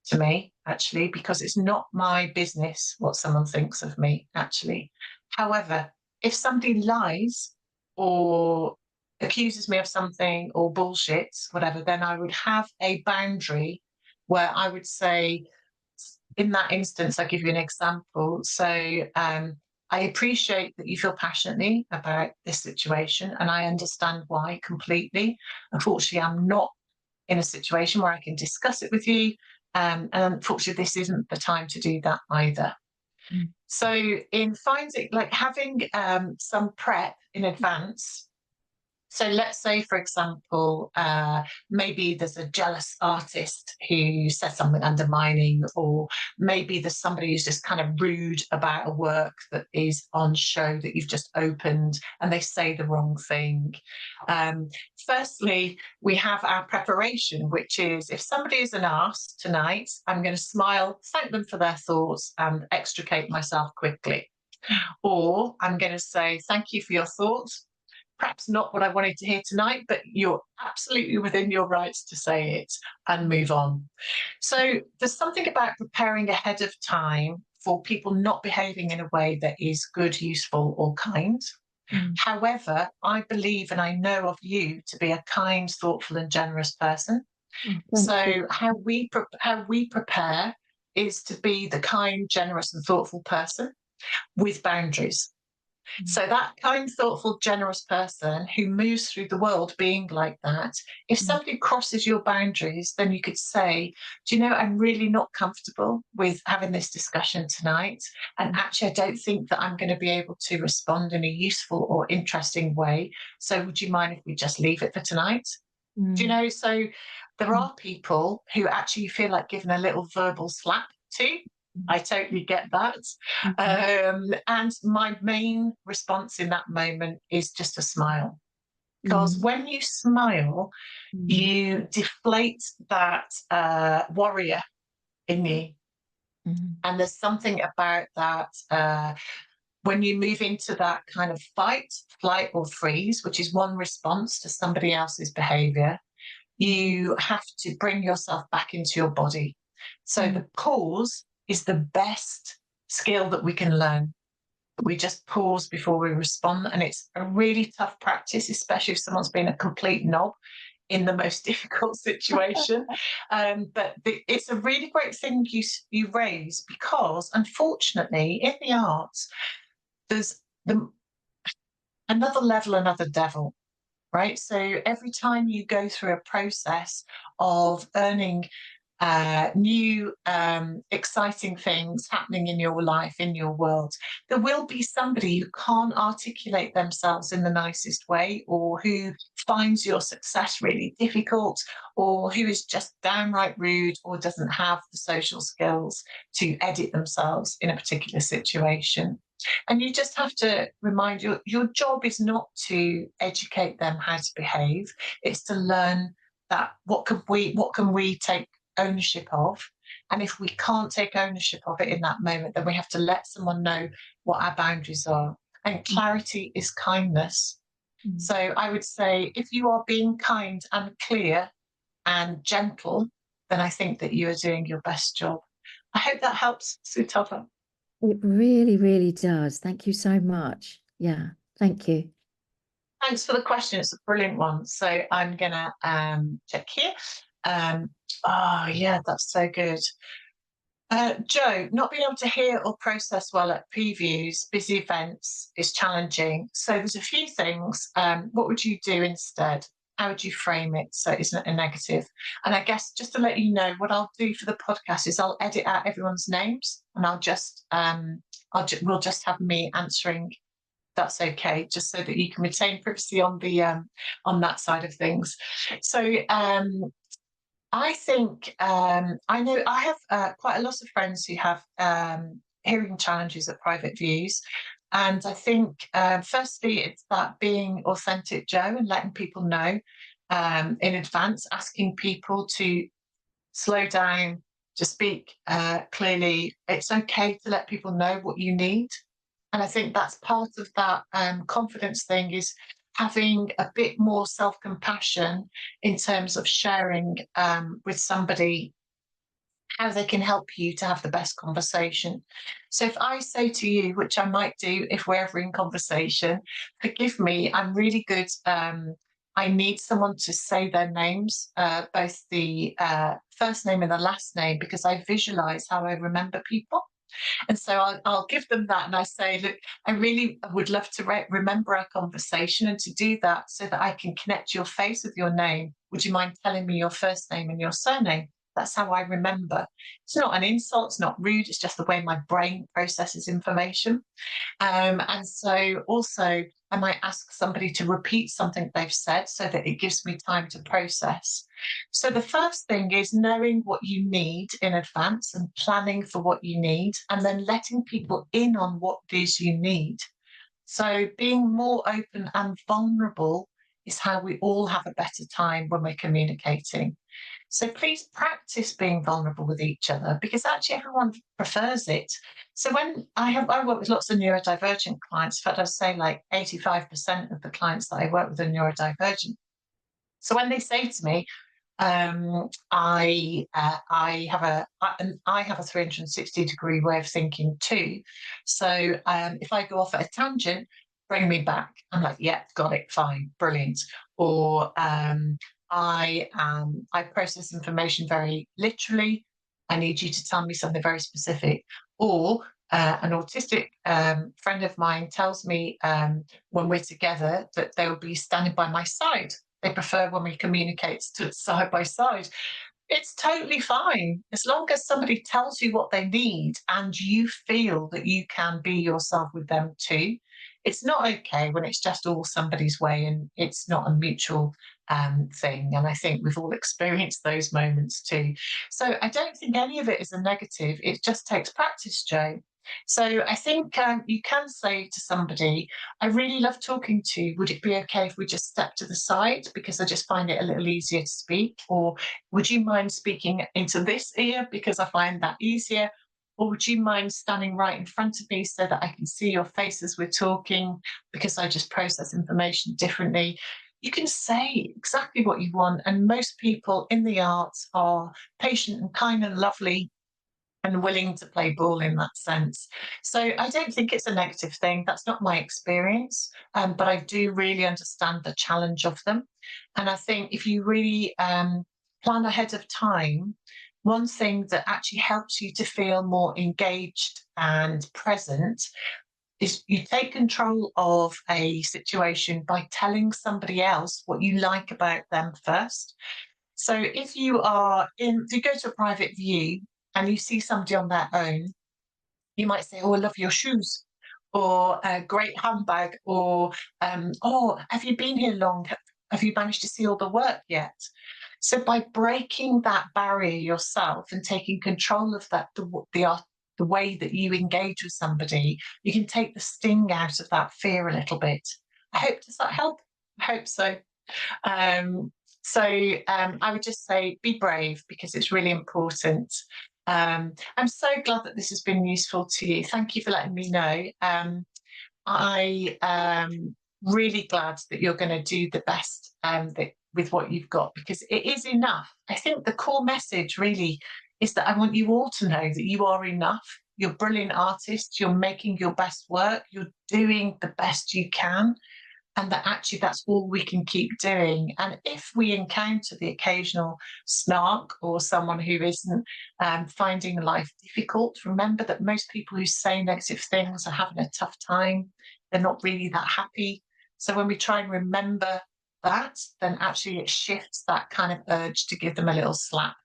to me, actually, because it's not my business what someone thinks of me, actually. However, if somebody lies or accuses me of something or bullshits, whatever, then I would have a boundary where I would say, in that instance, I'll give you an example. So I appreciate that you feel passionately about this situation, and I understand why completely. Unfortunately, I'm not in a situation where I can discuss it with you. And unfortunately, this isn't the time to do that either. So in finding, like having some prep in advance. So let's say, for example, maybe there's a jealous artist who says something undermining, or maybe there's somebody who's just kind of rude about a work that is on show that you've just opened and they say the wrong thing. Firstly, we have our preparation, which is if somebody is an arse tonight, I'm going to smile, thank them for their thoughts and extricate myself quickly. Or I'm going to say, thank you for your thoughts. Perhaps not what I wanted to hear tonight, but you're absolutely within your rights to say it and move on. So there's something about preparing ahead of time for people not behaving in a way that is good, useful, or kind. However, I believe and I know of you to be a kind, thoughtful, and generous person. So how we prepare is to be the kind, generous, and thoughtful person with boundaries. So that kind, thoughtful, generous person who moves through the world being like that, if somebody crosses your boundaries, then you could say, do you know, I'm really not comfortable with having this discussion tonight. And actually, I don't think that I'm going to be able to respond in a useful or interesting way. So would you mind if we just leave it for tonight? Do you know, so there are people who actually feel like giving a little verbal slap to. I totally get that. And my main response in that moment is just a smile. Because when you smile, you deflate that warrior in you. And there's something about that when you move into that kind of fight, flight, or freeze, which is one response to somebody else's behavior, you have to bring yourself back into your body. So the pause is the best skill that we can learn. We just pause before we respond, and it's a really tough practice, especially if someone's been a complete knob in the most difficult situation. But it's a really great thing you raise, because unfortunately in the arts there's another level, another devil, right? So every time you go through a process of earning new exciting things happening in your life, in your world, there will be somebody who can't articulate themselves in the nicest way, or who finds your success really difficult, or who is just downright rude, or doesn't have the social skills to edit themselves in a particular situation. And you just have to remind your job is not to educate them how to behave, it's to learn that what can we take ownership of. And if we can't take ownership of it in that moment, then we have to let someone know what our boundaries are. And clarity is kindness. So I would say, if you are being kind and clear and gentle, then I think that you are doing your best job. I hope that helps, Sutapa. It really, really does. Thank you so much. Yeah, thank you. Thanks for the question. It's a brilliant one. So I'm gonna check here. Oh yeah, that's so good. Joe, not being able to hear or process well at previews, busy events is challenging. So there's a few things. What would you do instead? How would you frame it so it isn't a negative? And I guess just to let you know, what I'll do for the podcast is I'll edit out everyone's names, and I'll just we'll just have me answering. That's okay, just so that you can retain privacy on the on that side of things. So I think I know I have quite a lot of friends who have hearing challenges at private views. And I think, firstly, it's that being authentic, Joe, and letting people know in advance, asking people to slow down, to speak clearly. It's okay to let people know what you need. And I think that's part of that confidence thing, is having a bit more self-compassion in terms of sharing with somebody how they can help you to have the best conversation. So if I say to you, which I might do if we're ever in conversation, forgive me, I'm really good. I need someone to say their names, both the first name and the last name, because I visualize how I remember people. And so I'll give them that, and I say, look, I really would love to remember our conversation, and to do that so that I can connect your face with your name. Would you mind telling me your first name and your surname? That's how I remember. It's not an insult, it's not rude, it's just the way my brain processes information. And so also I might ask somebody to repeat something they've said so that it gives me time to process. So the first thing is knowing what you need in advance and planning for what you need, and then letting people in on what it is you need. So being more open and vulnerable is how we all have a better time when we're communicating. So please practice being vulnerable with each other, because actually everyone prefers it. So when I work with lots of neurodivergent clients, in fact, I'd say like 85% of the clients that I work with are neurodivergent. So when they say to me, I have a 360-degree way of thinking too. So if I go off at a tangent, bring me back. I'm like, yeah, got it, fine, brilliant. Or I process information very literally. I need you to tell me something very specific. Or an autistic friend of mine tells me when we're together that they will be standing by my side. They prefer when we communicate to side by side. It's totally fine, as long as somebody tells you what they need and you feel that you can be yourself with them too. It's not okay when it's just all somebody's way and it's not a mutual thing. And I think we've all experienced those moments too. So I don't think any of it is a negative. It just takes practice, Joe. So I think you can say to somebody, I really love talking to you. Would it be okay if we just step to the side, because I just find it a little easier to speak? Or would you mind speaking into this ear because I find that easier? Or would you mind standing right in front of me so that I can see your face as we're talking, because I just process information differently? You can say exactly what you want. And most people in the arts are patient and kind and lovely and willing to play ball in that sense. So I don't think it's a negative thing. That's not my experience, but I do really understand the challenge of them. And I think if you really plan ahead of time, one thing that actually helps you to feel more engaged and present is you take control of a situation by telling somebody else what you like about them first. So if you go to a private view and you see somebody on their own, you might say, oh, I love your shoes, or a great handbag, or, oh, have you been here long? Have you managed to see all the work yet? So by breaking that barrier yourself and taking control of that, the way that you engage with somebody, you can take the sting out of that fear a little bit. Does that help? I hope so. I would just say be brave, because it's really important. I'm so glad that this has been useful to you. Thank you for letting me know. I am really glad that you're going to do the best that with what you've got, because it is enough. I think the core message really is that I want you all to know that you are enough. You're a brilliant artist. You're making your best work. You're doing the best you can. And that actually that's all we can keep doing. And if we encounter the occasional snark or someone who isn't finding life difficult, remember that most people who say negative things are having a tough time. They're not really that happy. So when we try and remember that, then actually it shifts that kind of urge to give them a little slap.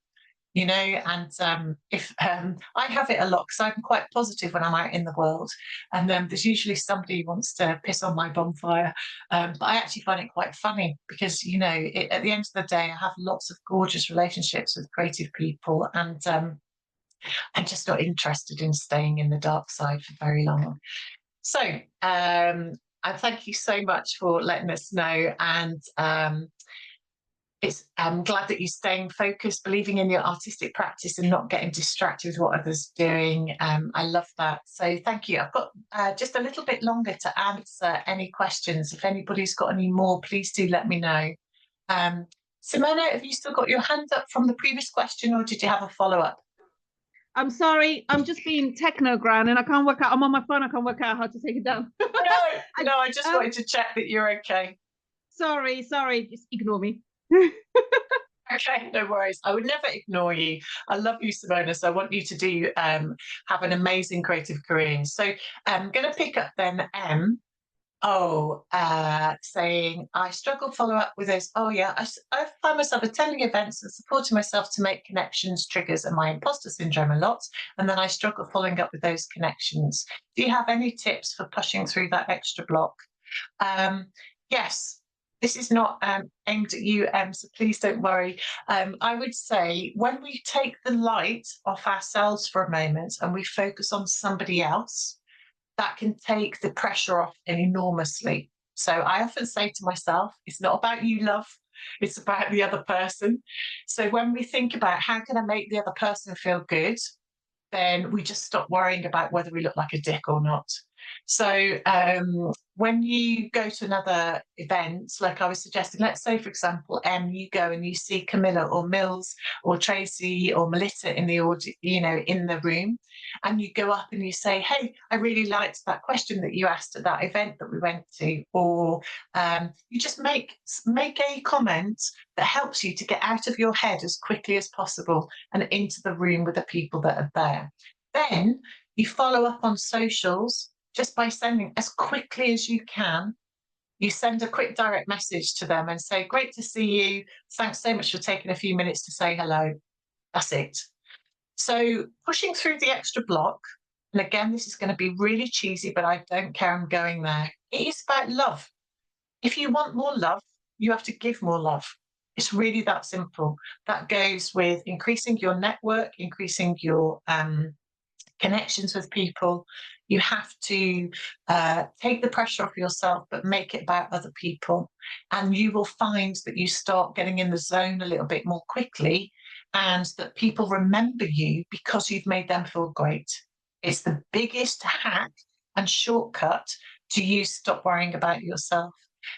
You know, and if I have it a lot because I'm quite positive when I'm out in the world, and there's usually somebody who wants to piss on my bonfire, but I actually find it quite funny because, you know, at the end of the day, I have lots of gorgeous relationships with creative people, and I'm just not interested in staying in the dark side for very long. So I thank you so much for letting us know, and I'm glad that you're staying focused, believing in your artistic practice and not getting distracted with what others are doing. I love that. So thank you. I've got just a little bit longer to answer any questions. If anybody's got any more, please do let me know. Simona, have you still got your hand up from the previous question, or did you have a follow-up? I'm sorry, I'm just being techno-gran and I can't work out, I'm on my phone, I can't work out how to take it down. No, I just wanted to check that you're okay. Sorry, just ignore me. Okay, no worries. I would never ignore you. I love you, Simona. So I want you to do have an amazing creative career. So I'm going to pick up then M. Saying I struggle follow up with this. Oh yeah, I find myself attending events and supporting myself to make connections, triggers, and my imposter syndrome a lot. And then I struggle following up with those connections. Do you have any tips for pushing through that extra block? Yes. This is not aimed at you, so please don't worry. I would say when we take the light off ourselves for a moment and we focus on somebody else, that can take the pressure off enormously. So I often say to myself, it's not about you, love, it's about the other person. So when we think about how can I make the other person feel good, then we just stop worrying about whether we look like a dick or not. So when you go to another event, like I was suggesting, let's say, for example, you go and you see Camilla or Mills or Tracy or Melissa in the in the room, and you go up and you say, hey, I really liked that question that you asked at that event that we went to, or you just make a comment that helps you to get out of your head as quickly as possible and into the room with the people that are there. Then you follow up on socials just by sending as quickly as you can. You send a quick direct message to them and say, great to see you. Thanks so much for taking a few minutes to say hello. That's it. So pushing through the extra block, and again, this is going to be really cheesy, but I don't care, I'm going there. It is about love. If you want more love, you have to give more love. It's really that simple. That goes with increasing your network, increasing your connections with people. You have to take the pressure off yourself, but make it about other people. And you will find that you start getting in the zone a little bit more quickly, and that people remember you because you've made them feel great. It's the biggest hack and shortcut to you stop worrying about yourself.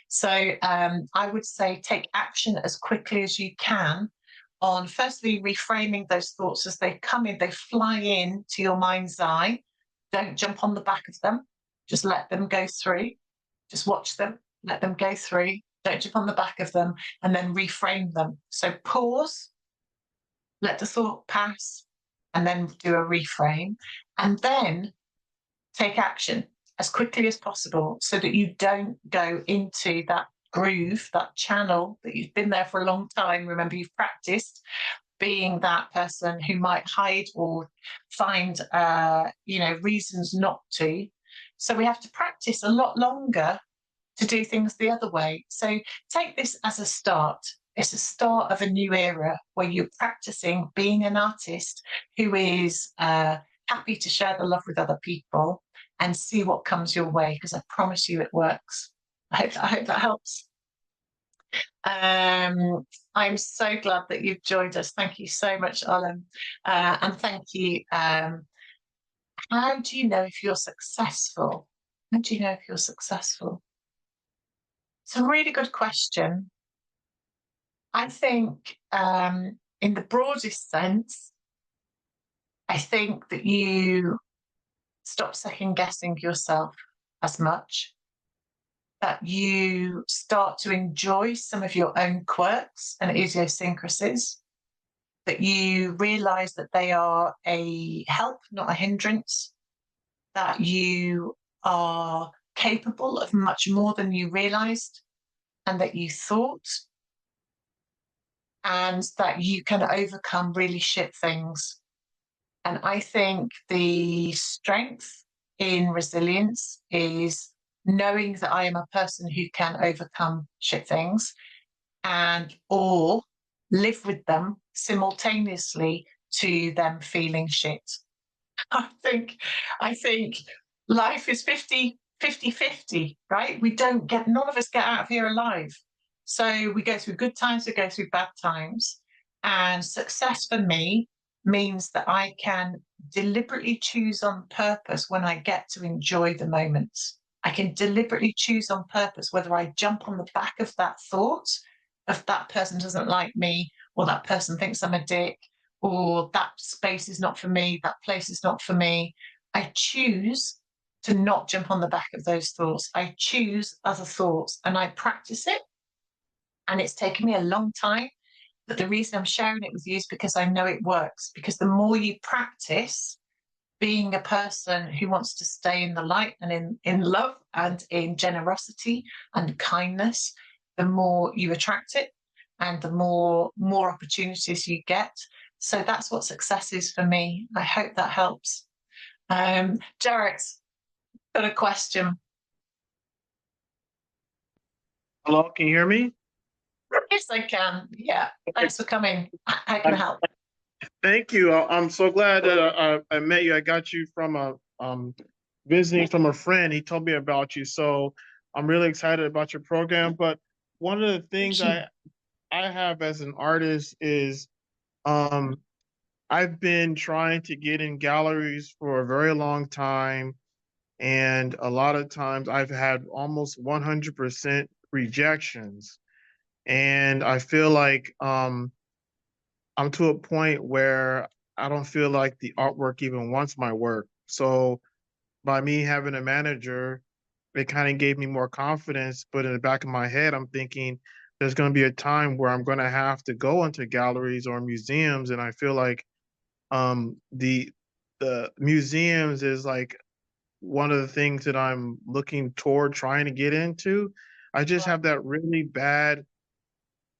So I would say take action as quickly as you can on firstly reframing those thoughts as they come in, they fly in to your mind's eye. Don't jump on the back of them. Just let them go through. Just watch them, let them go through. Don't jump on the back of them, and then reframe them. So pause, let the thought pass, and then do a reframe, and then take action as quickly as possible so that you don't go into that groove, that channel that you've been there for a long time. Remember, you've practiced being that person who might hide or find reasons not to. So we have to practice a lot longer to do things the other way. So take this as a start. It's a start of a new era where you're practicing being an artist who is happy to share the love with other people, and see what comes your way, because I promise you it works. I hope that helps. I'm so glad that you've joined us. Thank you so much, Alan. And thank you. How do you know if you're successful? How do you know if you're successful? It's a really good question. I think in the broadest sense, I think that you stop second guessing yourself as much, that you start to enjoy some of your own quirks and idiosyncrasies, that you realize that they are a help, not a hindrance, that you are capable of much more than you realized and that you thought, and that you can overcome really shit things. And I think the strength in resilience is knowing that I am a person who can overcome shit things and or live with them simultaneously to them feeling shit. I think life is 50, right? None of us get out of here alive. So we go through good times, we go through bad times. And success for me means that I can deliberately choose on purpose when I get to enjoy the moments. I can deliberately choose on purpose whether I jump on the back of that thought of that person doesn't like me, or that person thinks I'm a dick, or that space is not for me, that place is not for me. I choose to not jump on the back of those thoughts. I choose other thoughts and I practice it. And it's taken me a long time. But the reason I'm sharing it with you is because I know it works. Because the more you practice being a person who wants to stay in the light and in love and in generosity and kindness, the more you attract it and the more opportunities you get. So that's what success is for me. I hope that helps. Jared's got a question. Hello, can you hear me? Yes, I can. Yeah. Thanks for coming. I can help. Thank you. I'm so glad that I met you. I got you from visiting from a friend. He told me about you, so I'm really excited about your program. But one of the things I have as an artist is I've been trying to get in galleries for a very long time, and a lot of times I've had almost 100% rejections, and I feel like I'm to a point where I don't feel like the artwork even wants my work. So by me having a manager, it kind of gave me more confidence. But in the back of my head, I'm thinking there's going to be a time where I'm going to have to go into galleries or museums, and I feel like the museums is like one of the things that I'm looking toward trying to get into. I just have that really bad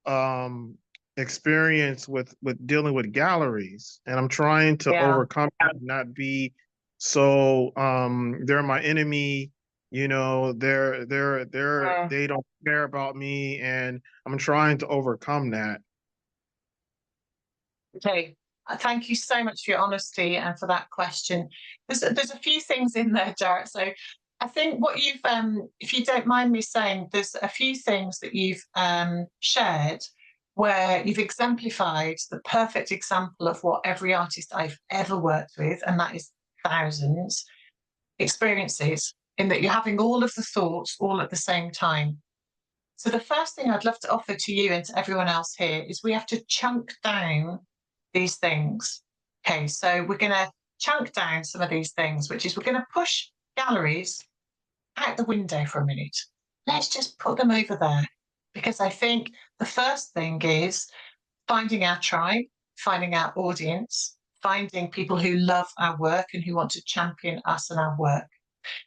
um experience with dealing with galleries, and I'm trying to overcome that and not be so they're my enemy, you know, they don't care about me, and I'm trying to overcome that. Okay. Thank you so much for your honesty and for that question. There's a few things in there, Jared. So I think what you've, if you don't mind me saying, there's a few things that you've shared where you've exemplified the perfect example of what every artist I've ever worked with, and that is thousands, experiences, in that you're having all of the thoughts all at the same time. So the first thing I'd love to offer to you and to everyone else here is we have to chunk down these things. Okay, so we're going to chunk down some of these things, which is we're going to push galleries out the window for a minute. Let's just put them over there, because I think the first thing is finding our tribe, finding our audience, finding people who love our work and who want to champion us and our work.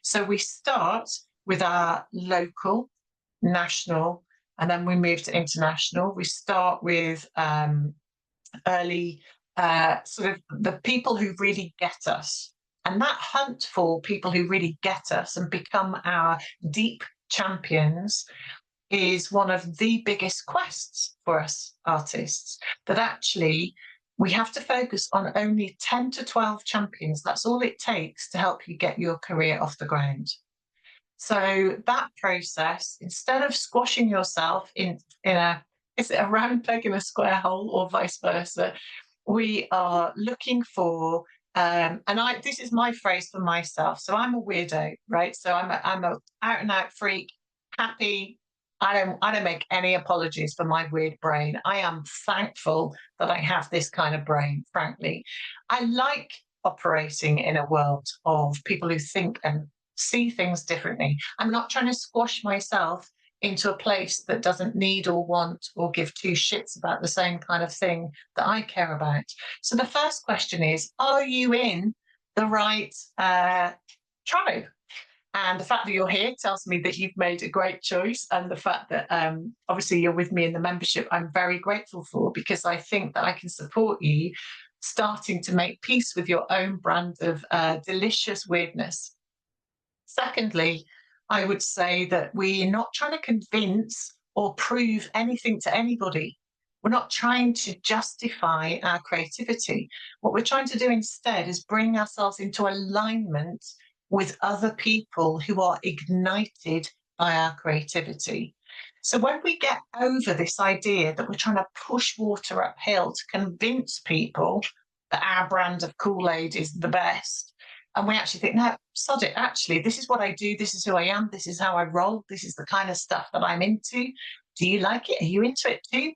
So we start with our local, national, and then we move to international. We start with early sort of the people who really get us. And that hunt for people who really get us and become our deep champions is one of the biggest quests for us artists, that actually we have to focus on only 10 to 12 champions. That's all it takes to help you get your career off the ground. So that process, instead of squashing yourself in is it a round peg in a square hole or vice versa, we are looking for, this is my phrase for myself. So I'm a weirdo, right? So I'm a out and out freak, happy. I don't make any apologies for my weird brain. I am thankful that I have this kind of brain, frankly. I like operating in a world of people who think and see things differently. I'm not trying to squash myself into a place that doesn't need or want or give two shits about the same kind of thing that I care about. So the first question is, are you in the right tribe? And the fact that you're here tells me that you've made a great choice. And the fact that obviously you're with me in the membership, I'm very grateful for, because I think that I can support you starting to make peace with your own brand of delicious weirdness. Secondly, I would say that we're not trying to convince or prove anything to anybody. We're not trying to justify our creativity. What we're trying to do instead is bring ourselves into alignment with other people who are ignited by our creativity. So when we get over this idea that we're trying to push water uphill to convince people that our brand of Kool-Aid is the best, and we actually think, no, sod it, actually, this is what I do, this is who I am, this is how I roll, this is the kind of stuff that I'm into. Do you like it? Are you into it too?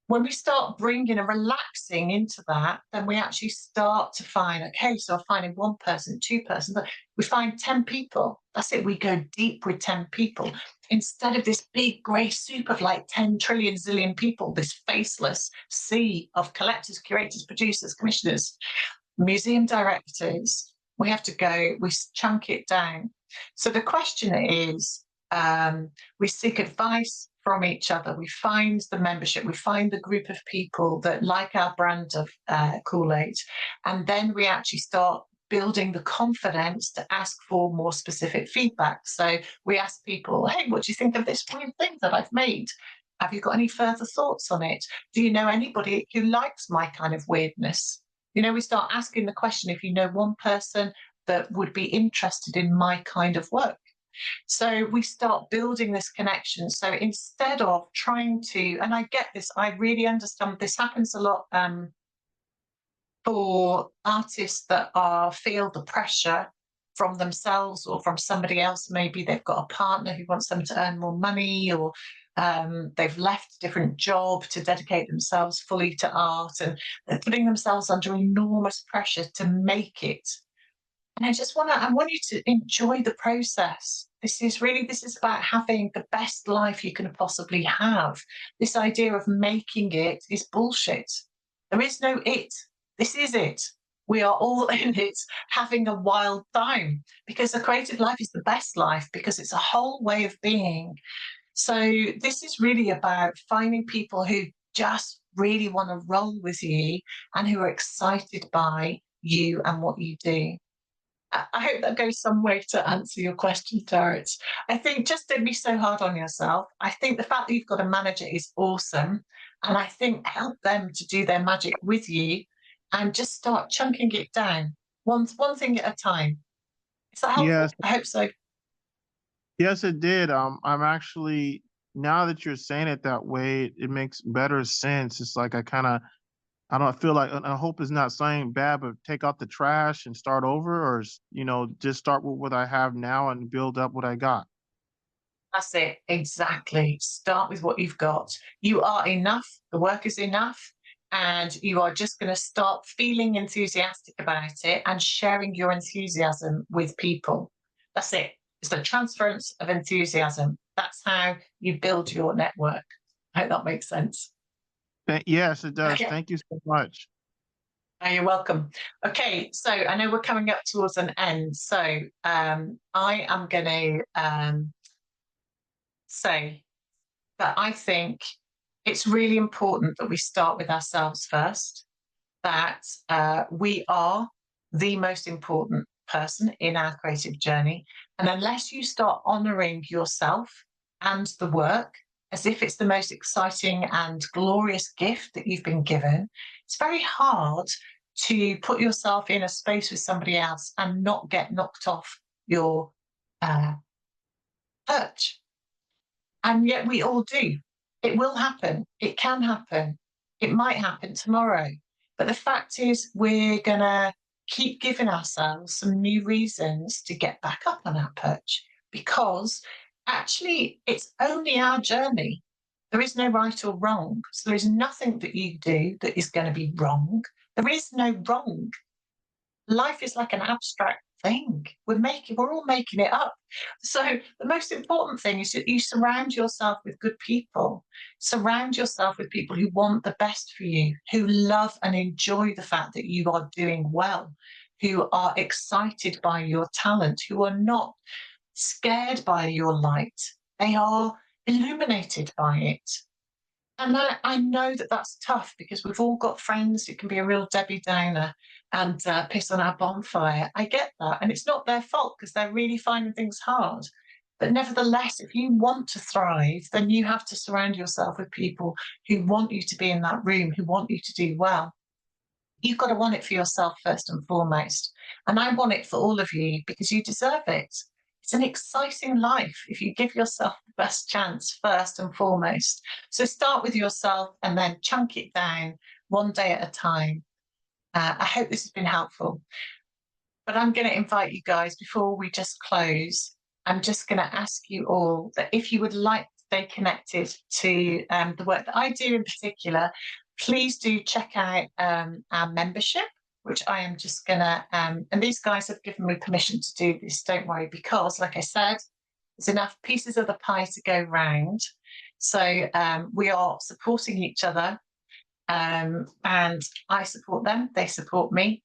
When we start bringing and relaxing into that, then we actually start to find, okay, so I'm finding one person, two persons, we find 10 people. That's it. We go deep with 10 people instead of this big grey soup of like 10 trillion zillion people, this faceless sea of collectors, curators, producers, commissioners, museum directors. We have to go, we chunk it down. So the question is, we seek advice from each other. We find the membership, we find the group of people that like our brand of Kool-Aid, and then we actually start building the confidence to ask for more specific feedback. So we ask people, hey, what do you think of this weird thing that I've made? Have you got any further thoughts on it? Do you know anybody who likes my kind of weirdness? You know, we start asking the question, if you know one person that would be interested in my kind of work. So we start building this connection. So instead of trying to, and I get this, I really understand this happens a lot for artists that feel the pressure from themselves or from somebody else. Maybe they've got a partner who wants them to earn more money, or they've left a different job to dedicate themselves fully to art, and they're putting themselves under enormous pressure to make it. And I want you to enjoy the process. This is about having the best life you can possibly have. This idea of making it is bullshit. There is no it. This is it. We are all in it, having a wild time, because a creative life is the best life, because it's a whole way of being. So this is really about finding people who just really want to roll with you and who are excited by you and what you do. I hope that goes some way to answer your question, Tarot. I think just don't be so hard on yourself. I think the fact that you've got a manager is awesome. And I think help them to do their magic with you and just start chunking it down, one thing at a time. Is that helpful? Yes. I hope so. Yes, it did. I'm actually, now that you're saying it that way, it makes better sense. It's like I don't feel like, I hope it's not saying bad, but take out the trash and start over, or, just start with what I have now and build up what I got. That's it. Exactly. Start with what you've got. You are enough. The work is enough. And you are just going to start feeling enthusiastic about it and sharing your enthusiasm with people. That's it. It's the transference of enthusiasm. That's how you build your network. I hope that makes sense. Yes, it does. Okay. Thank you so much. Oh, you're welcome. Okay, so I know we're coming up towards an end. So I am going to say that I think it's really important that we start with ourselves first, that we are the most important person in our creative journey. And unless you start honoring yourself and the work as if it's the most exciting and glorious gift that you've been given, it's very hard to put yourself in a space with somebody else and not get knocked off your perch. And yet we all do. It will happen. It can happen. It might happen tomorrow. But the fact is, we're going to keep giving ourselves some new reasons to get back up on our perch, because actually, it's only our journey. There is no right or wrong. So there is nothing that you do that is going to be wrong. There is no wrong. Life is like an abstract thing. We're all making it up. So the most important thing is that you surround yourself with good people. Surround yourself with people who want the best for you, who love and enjoy the fact that you are doing well, who are excited by your talent, who are not scared by your light. They are illuminated by it. And I know that that's tough because we've all got friends who can be a real Debbie Downer and piss on our bonfire. I get that. And it's not their fault because they're really finding things hard. But nevertheless, if you want to thrive, then you have to surround yourself with people who want you to be in that room, who want you to do well. You've got to want it for yourself first and foremost. And I want it for all of you because you deserve it. It's an exciting life if you give yourself the best chance first and foremost. So start with yourself and then chunk it down one day at a time. I hope this has been helpful. But I'm going to invite you guys, before we just close, I'm just going to ask you all that if you would like to stay connected to the work that I do in particular, please do check out our membership, which I am just going to, and these guys have given me permission to do this, don't worry, because like I said, there's enough pieces of the pie to go round. So we are supporting each other and I support them, they support me.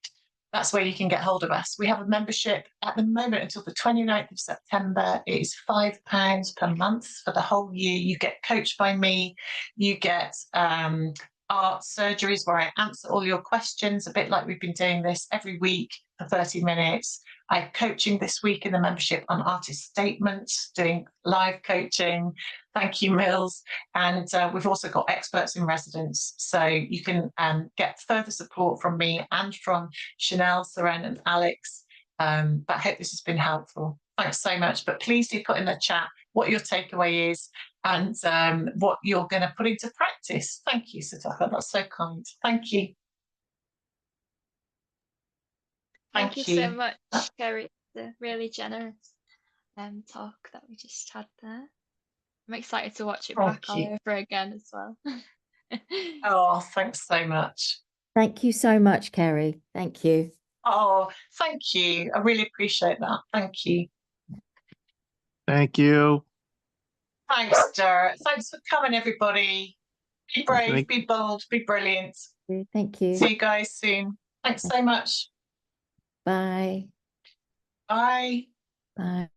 That's where you can get hold of us. We have a membership at the moment until the 29th of September. It is £5 per month for the whole year. You get coached by me. You get art surgeries where I answer all your questions, a bit like we've been doing this every week for 30 minutes. I'm coaching this week in the membership on artist statements, doing live coaching. Thank you, Mills. And we've also got experts in residence. So you can get further support from me and from Chanel, Seren and Alex. But I hope this has been helpful. Thanks so much. But please do put in the chat what your takeaway is and what you're going to put into practice. Thank you, Sataka. That's so kind. Thank you. Thank you so much, Ceri. The really generous talk that we just had there. I'm excited to watch it back all over again as well. Oh, thanks so much. Thank you so much, Ceri. Thank you. Oh, thank you. I really appreciate that. Thank you. Thank you. Thanks, Jared. Thanks for coming, everybody. Be brave, be bold, be brilliant. Thank you. See you guys soon. Thanks so much. Bye. Bye. Bye.